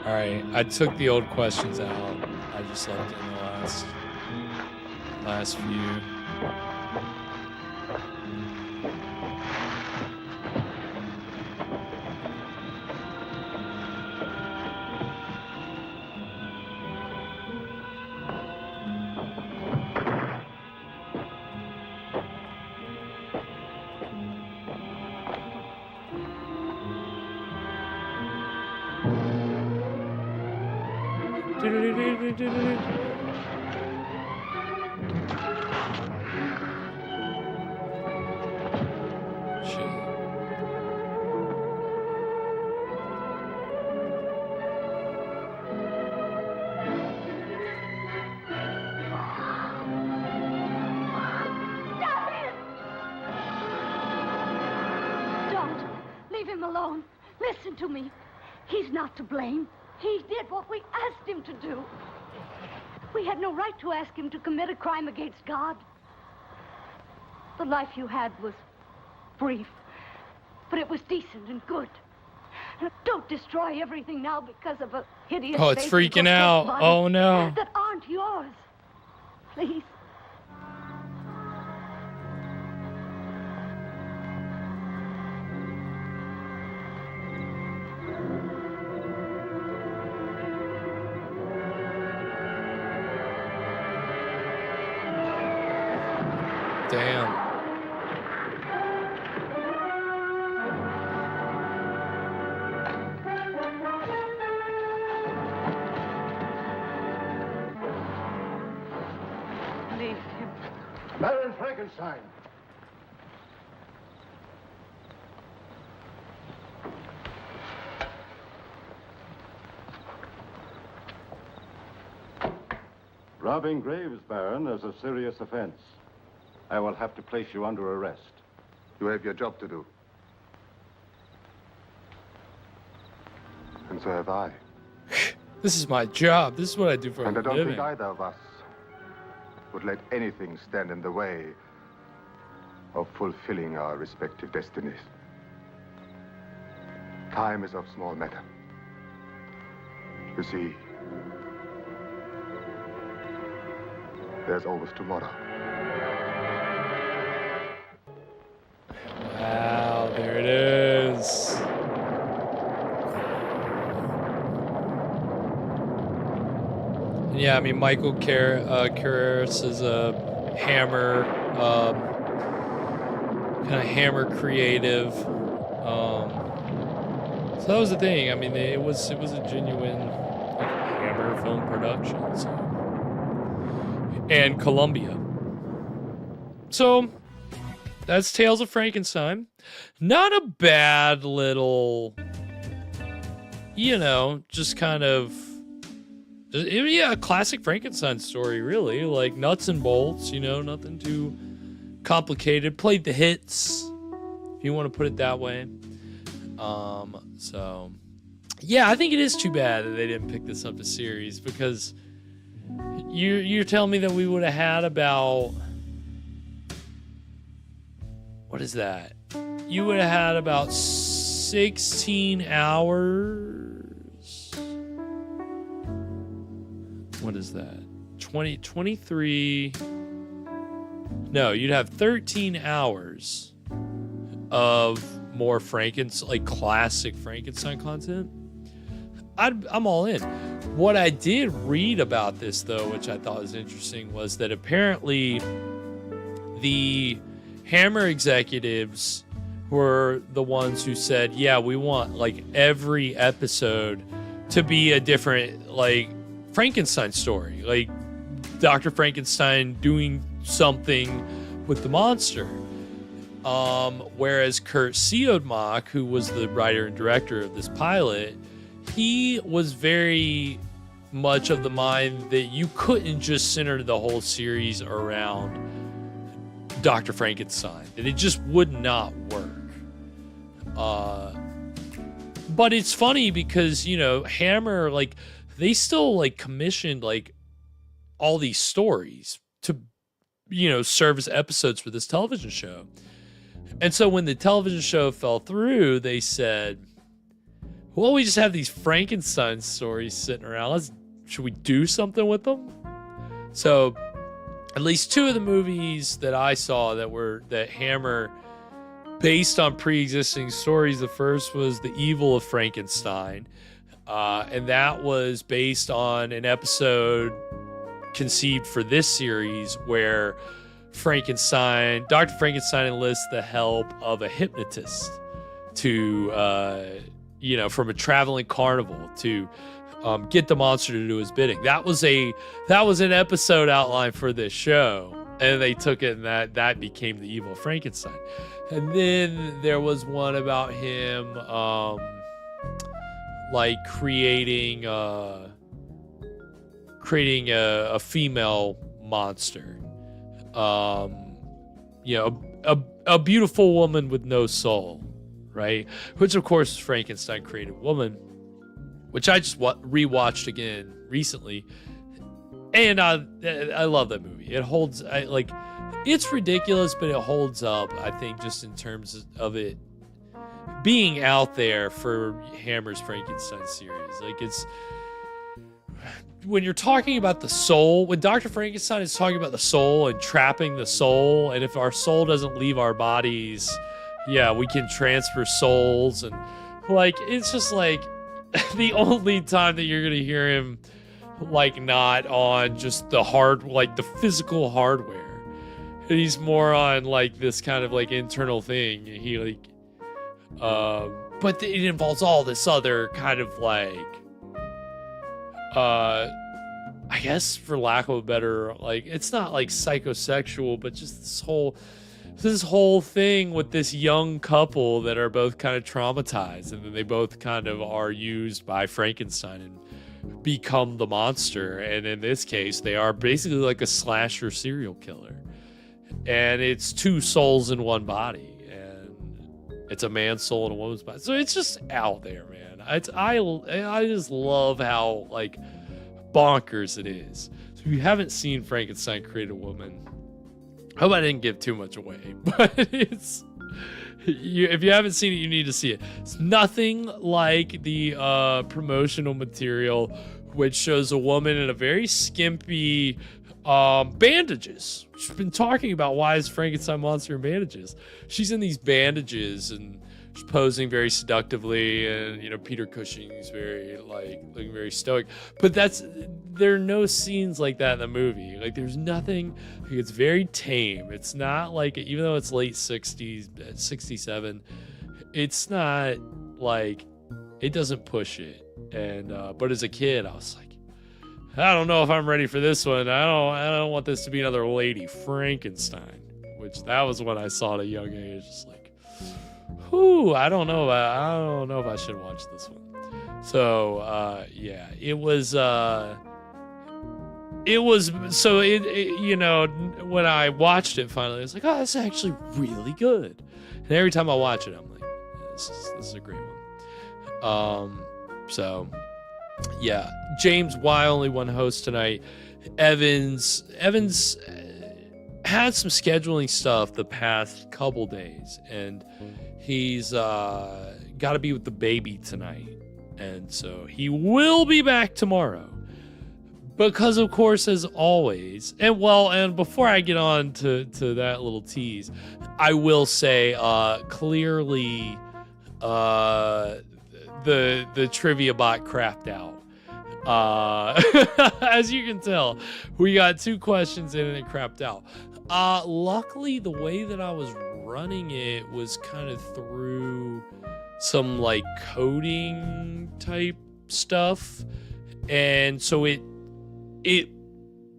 All right, I took the old questions out. I just left in the last few. Don't. Leave him alone. Listen to me. He's not to blame. He did what we asked him to do. We had no right to ask him to commit a crime against God. The life you had was brief, but it was decent and good. Don't destroy everything now because of a hideous... Oh, it's freaking out. Oh, no. ...that aren't yours. Please. Damn. Leave him. Baron Frankenstein. Robbing graves, Baron, is a serious offense. I will have to place you under arrest. You have your job to do. And so have I. This is my job. This is what I do for a And I don't living. think either of us would let anything stand in the way of fulfilling our respective destinies. Time is of small matter. You see, there's always tomorrow. Wow, there it is. Yeah, I mean, Michael Carreras is a Hammer, kind of Hammer creative. So that was the thing. I mean, it was a genuine Hammer film production. So. And Columbia. So that's Tales of Frankenstein. Not a bad little, just kind of, a classic Frankenstein story, really. Like nuts and bolts, nothing too complicated. Played the hits, if you want to put it that way. So, yeah, I think it is too bad that they didn't pick this up to series, because you're telling me that we would have had about, what is that? You would have had about 16 hours. What is that? 23. No, you'd have 13 hours of more classic Frankenstein content. I'm all in. What I did read about this, though, which I thought was interesting, was that apparently the Hammer executives were the ones who said, yeah, we want every episode to be a different Frankenstein story, like Dr. Frankenstein doing something with the monster. Whereas Kurt Siodmak, who was the writer and director of this pilot, he was very much of the mind that you couldn't just center the whole series around Dr. Frankenstein, that it just would not work. But it's funny because, Hammer, they still commissioned all these stories to, serve as episodes for this television show. And so when the television show fell through, they said, well, we just have these Frankenstein stories sitting around. Should we do something with them? So at least two of the movies that I saw that Hammer based on pre-existing stories. The first was The Evil of Frankenstein. And that was based on an episode conceived for this series where Dr. Frankenstein enlists the help of a hypnotist to, from a traveling carnival to get the monster to do his bidding. That was an episode outline for this show, and they took it, and that became The Evil of Frankenstein. And then there was one about him, creating a female monster. A beautiful woman with no soul. right? Which, of course, is Frankenstein Created Woman, which I just rewatched again recently. And I love that movie. It holds, it's ridiculous, but it holds up, I think, just in terms of it being out there for Hammer's Frankenstein series. Like, it's, when you're talking about the soul, when Dr. Frankenstein is talking about the soul and trapping the soul, and if our soul doesn't leave our bodies, yeah, we can transfer souls. And, like, it's just, like, the only time that you're going to hear him, like, not on just the the physical hardware. And he's more on, like, this kind of, like, internal thing. He, like, but it involves all this other kind of, like, I guess, for lack of a better, like, it's not, like, psychosexual, but just this whole thing with this young couple that are both kind of traumatized, and then they both kind of are used by Frankenstein and become the monster. And in this case, they are basically like a slasher serial killer, and it's two souls in one body, and it's a man's soul in a woman's body. So it's just out there, man. I just love how, like, bonkers it is. So if you haven't seen Frankenstein Created Woman, I hope I didn't give too much away, but if you haven't seen it, you need to see it. It's nothing like the promotional material, which shows a woman in a very skimpy bandages. She's been talking about why is Frankenstein monster in bandages. She's in these bandages and she's posing very seductively, and Peter Cushing's very, like, looking very stoic. But there are no scenes like that in the movie. Like, there's nothing. Like, it's very tame. It's not like, even though it's late 60s, 67, it's not like, it doesn't push it. And but as a kid, I was like, I don't know if I'm ready for this one. I don't want this to be another Lady Frankenstein, which that was when I saw at a young age. Just like, whew, I don't know if I should watch this one. So yeah, it was when I watched it finally, I was like, oh, this is actually really good. And every time I watch it, I'm like, this is a great one. So yeah, James Y, only one host tonight. Evans had some scheduling stuff the past couple days, and he's got to be with the baby tonight, and so he will be back tomorrow. Because, of course, as always, and before I get on to that little tease, I will say clearly the trivia bot crapped out. As you can tell, we got 2 questions in and it crapped out. Luckily, the way that I was running it was kind of through some, like, coding type stuff, and so it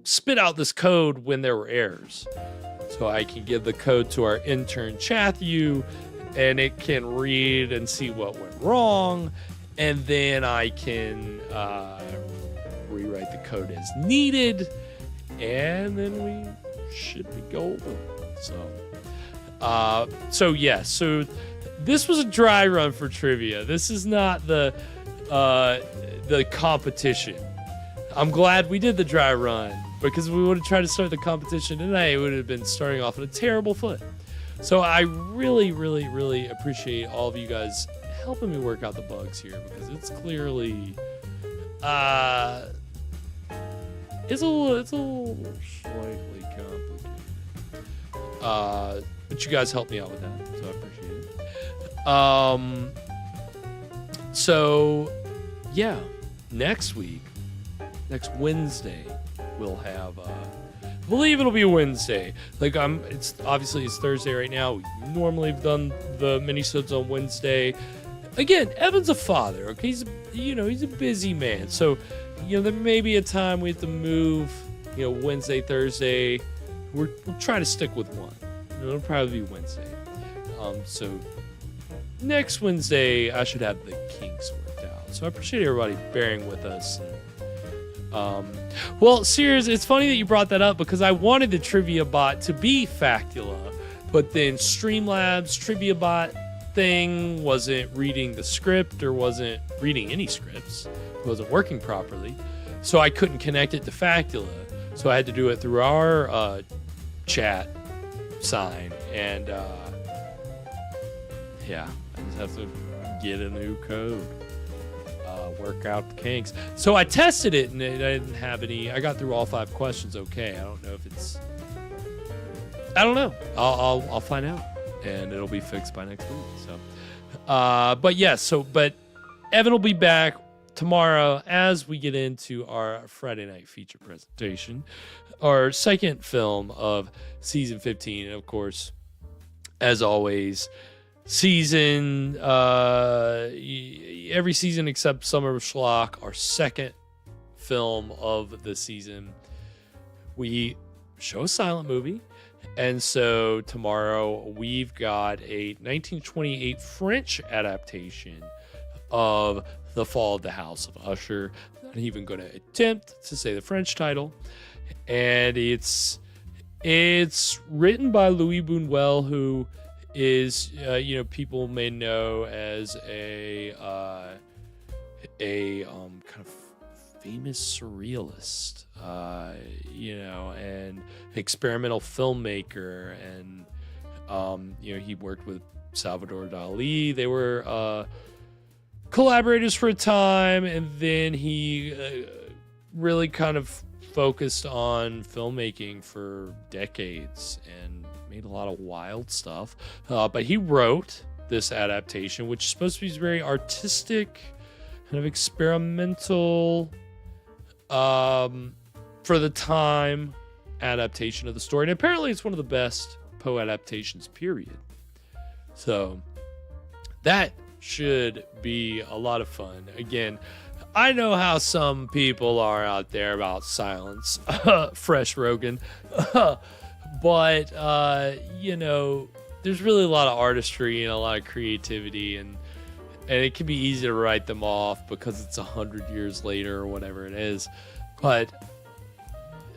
spit out this code when there were errors. So I can give the code to our intern Chathu, and it can read and see what went wrong, and then I can rewrite the code as needed, and then we should be golden. So yes, so this was a dry run for trivia. This is not the competition. I'm glad we did the dry run, because if we would have tried to start the competition tonight, it would have been starting off on a terrible foot. So I really, really, really appreciate all of you guys helping me work out the bugs here, because it's clearly it's a little slightly complicated. But you guys helped me out with that, so I appreciate it. So yeah, next Wednesday, we'll have, I believe it'll be Wednesday. Like, it's Thursday right now. We normally have done the minisodes on Wednesday. Again, Evan's a father, okay? He's a busy man. So, there may be a time we have to move, Wednesday, Thursday. We'll try to stick with one. It'll probably be Wednesday. So next Wednesday, I should have the kinks worked out. So I appreciate everybody bearing with us. Well, Sears, it's funny that you brought that up, because I wanted the trivia bot to be Factula, but then Streamlabs Trivia Bot thing wasn't reading the script or wasn't reading any scripts. It wasn't working properly. So I couldn't connect it to Factula. So I had to do it through our chat sign. And yeah, I just have to get a new code. Work out the kinks. So I tested it and I didn't have any. I got through all 5 questions okay. I don't know if it's. I don't know. I'll find out, and it'll be fixed by next week. So, but yes. But Evan will be back tomorrow as we get into our Friday night feature presentation, our second film of season 15, and of course, as always. Season, every season except Summer of Schlock, our second film of the season, we show a silent movie. And so tomorrow we've got a 1928 French adaptation of The Fall of the House of Usher. I'm not even going to attempt to say the French title. And it's written by Louis Buñuel, who is people may know as a kind of famous surrealist, and experimental filmmaker, and he worked with Salvador Dali. They were collaborators for a time, and then he really kind of focused on filmmaking for decades and made a lot of wild stuff, but he wrote this adaptation, which is supposed to be very artistic, kind of experimental, for the time adaptation of the story. And apparently it's one of the best Poe adaptations, period. So that should be a lot of fun. Again, I know how some people are out there about silence. Fresh Rogan. But, there's really a lot of artistry and a lot of creativity, and it can be easy to write them off because it's 100 years later or whatever it is. But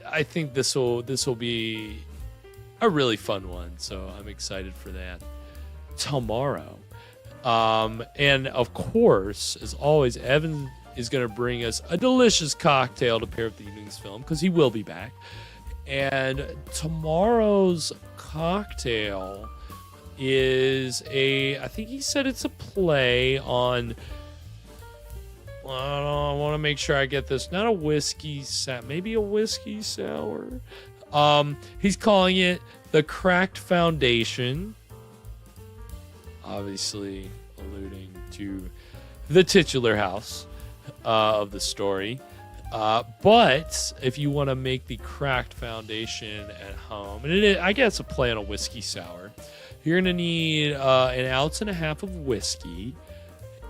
I think this will be a really fun one, so I'm excited for that tomorrow. And of course, as always, Evan is going to bring us a delicious cocktail to pair with the evening's film, because he will be back. And tomorrow's cocktail is I think he said it's a play on, I want to make sure I get this, not a whiskey maybe a whiskey sour. He's calling it the Cracked Foundation, obviously alluding to the titular house of the story. But if you want to make the Cracked Foundation at home, and I guess a play on a whiskey sour, you're going to need 1.5 ounces of whiskey,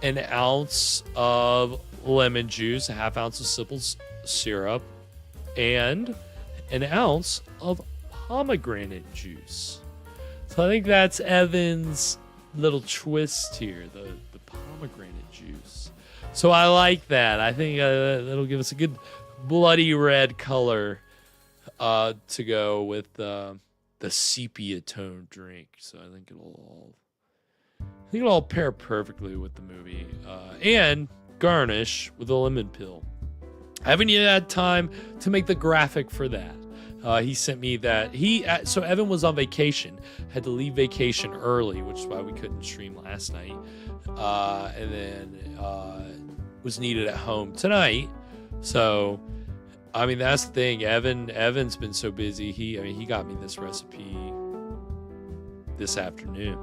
1 ounce of lemon juice, 1/2 ounce of simple syrup, and 1 ounce of pomegranate juice. So I think that's Evan's little twist here, the pomegranate juice. So I like that. I think that'll give us a good bloody red color to go with the sepia tone drink. So I think it'll all pair perfectly with the movie, and garnish with a lemon peel. I haven't yet had time to make the graphic for that. He sent me that. So Evan was on vacation, had to leave vacation early, which is why we couldn't stream last night, and then was needed at home tonight. So, I mean, that's the thing. Evan's been so busy. He got me this recipe this afternoon.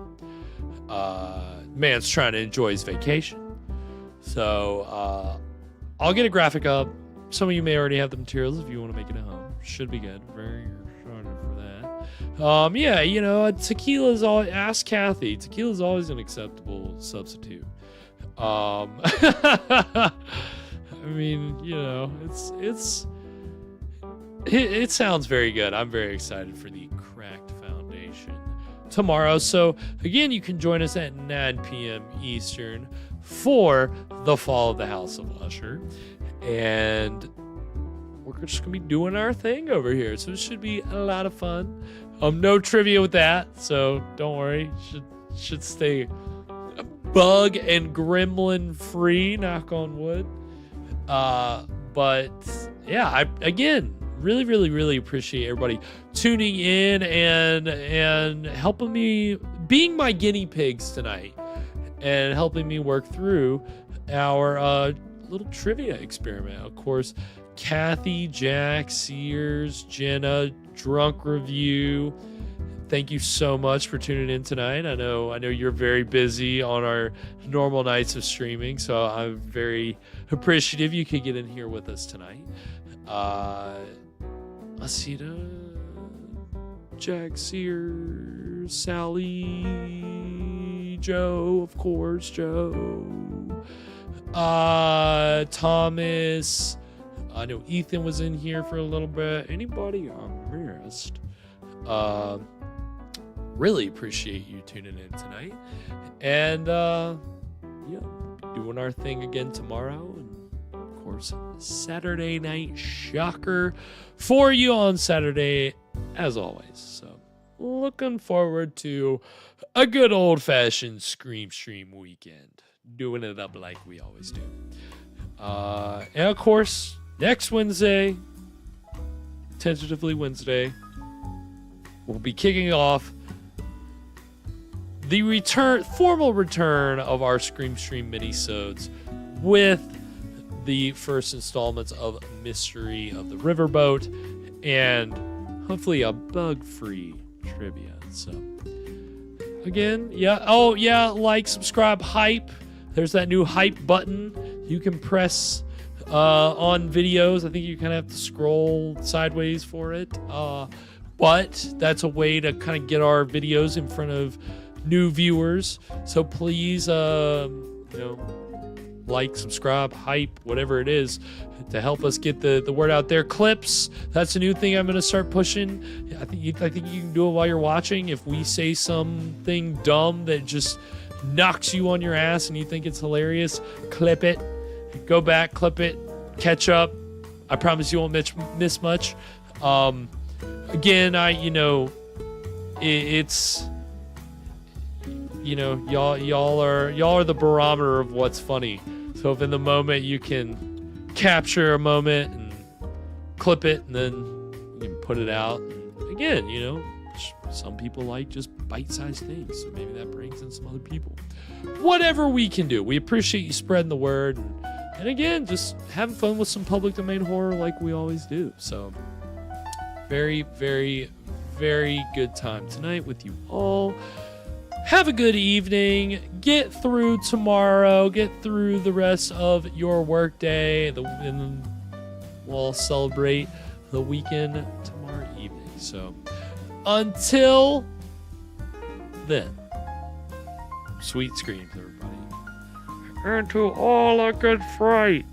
Man's trying to enjoy his vacation. So, I'll get a graphic up. Some of you may already have the materials if you want to make it at home. Should be good. Very excited for that. Tequila's all. Ask Kathy. Tequila's always an acceptable substitute. I mean, it sounds very good. I'm very excited for the Cracked Foundation tomorrow. So again, you can join us at 9 p.m. Eastern for The Fall of the House of Usher, and we're just gonna be doing our thing over here. So it should be a lot of fun. No trivia with that, so don't worry. Should stay bug and gremlin free, knock on wood. But yeah, again, really appreciate everybody tuning in and helping me, being my guinea pigs tonight, and helping me work through our little trivia experiment. Of course, Kathy, Jack, Sears, Jenna, Drunk Review, thank you so much for tuning in tonight. I know you're very busy on our normal nights of streaming, so I'm very appreciative you could get in here with us tonight. Asita, Jack, Sears, Sally, Joe, of course, Joe, Thomas. I know Ethan was in here for a little bit. Anybody I missed? Really appreciate you tuning in tonight. And yeah, doing our thing again tomorrow. And of course, Saturday Night Shocker for you on Saturday, as always. So looking forward to a good old-fashioned Scream Stream weekend. Doing it up like we always do. And of course, next Wednesday, tentatively Wednesday, we'll be kicking off the formal return of our Scream Stream minisodes with the first installments of Mystery of the Riverboat and hopefully a bug-free trivia. So again, like, subscribe, hype. There's that new hype button you can press on videos. I think you kind of have to scroll sideways for it. But that's a way to kind of get our videos in front of new viewers. So please, like, subscribe, hype, whatever it is, to help us get the word out there. Clips, that's a new thing I'm going to start pushing. I think you can do it while you're watching. If we say something dumb that just knocks you on your ass and you think it's hilarious, clip it. Go back, clip it, catch up. I promise you won't miss much. Again, it's, y'all are the barometer of what's funny. So if in the moment you can capture a moment and clip it and then you can put it out. And again, some people like just bite-sized things, so maybe that brings in some other people. Whatever we can do, we appreciate you spreading the word. And again, just having fun with some public domain horror like we always do. So very, very, very good time tonight with you all. Have a good evening. Get through tomorrow. Get through the rest of your workday. And we'll celebrate the weekend tomorrow evening. So until then, sweet screams, everybody. And to all a good fright.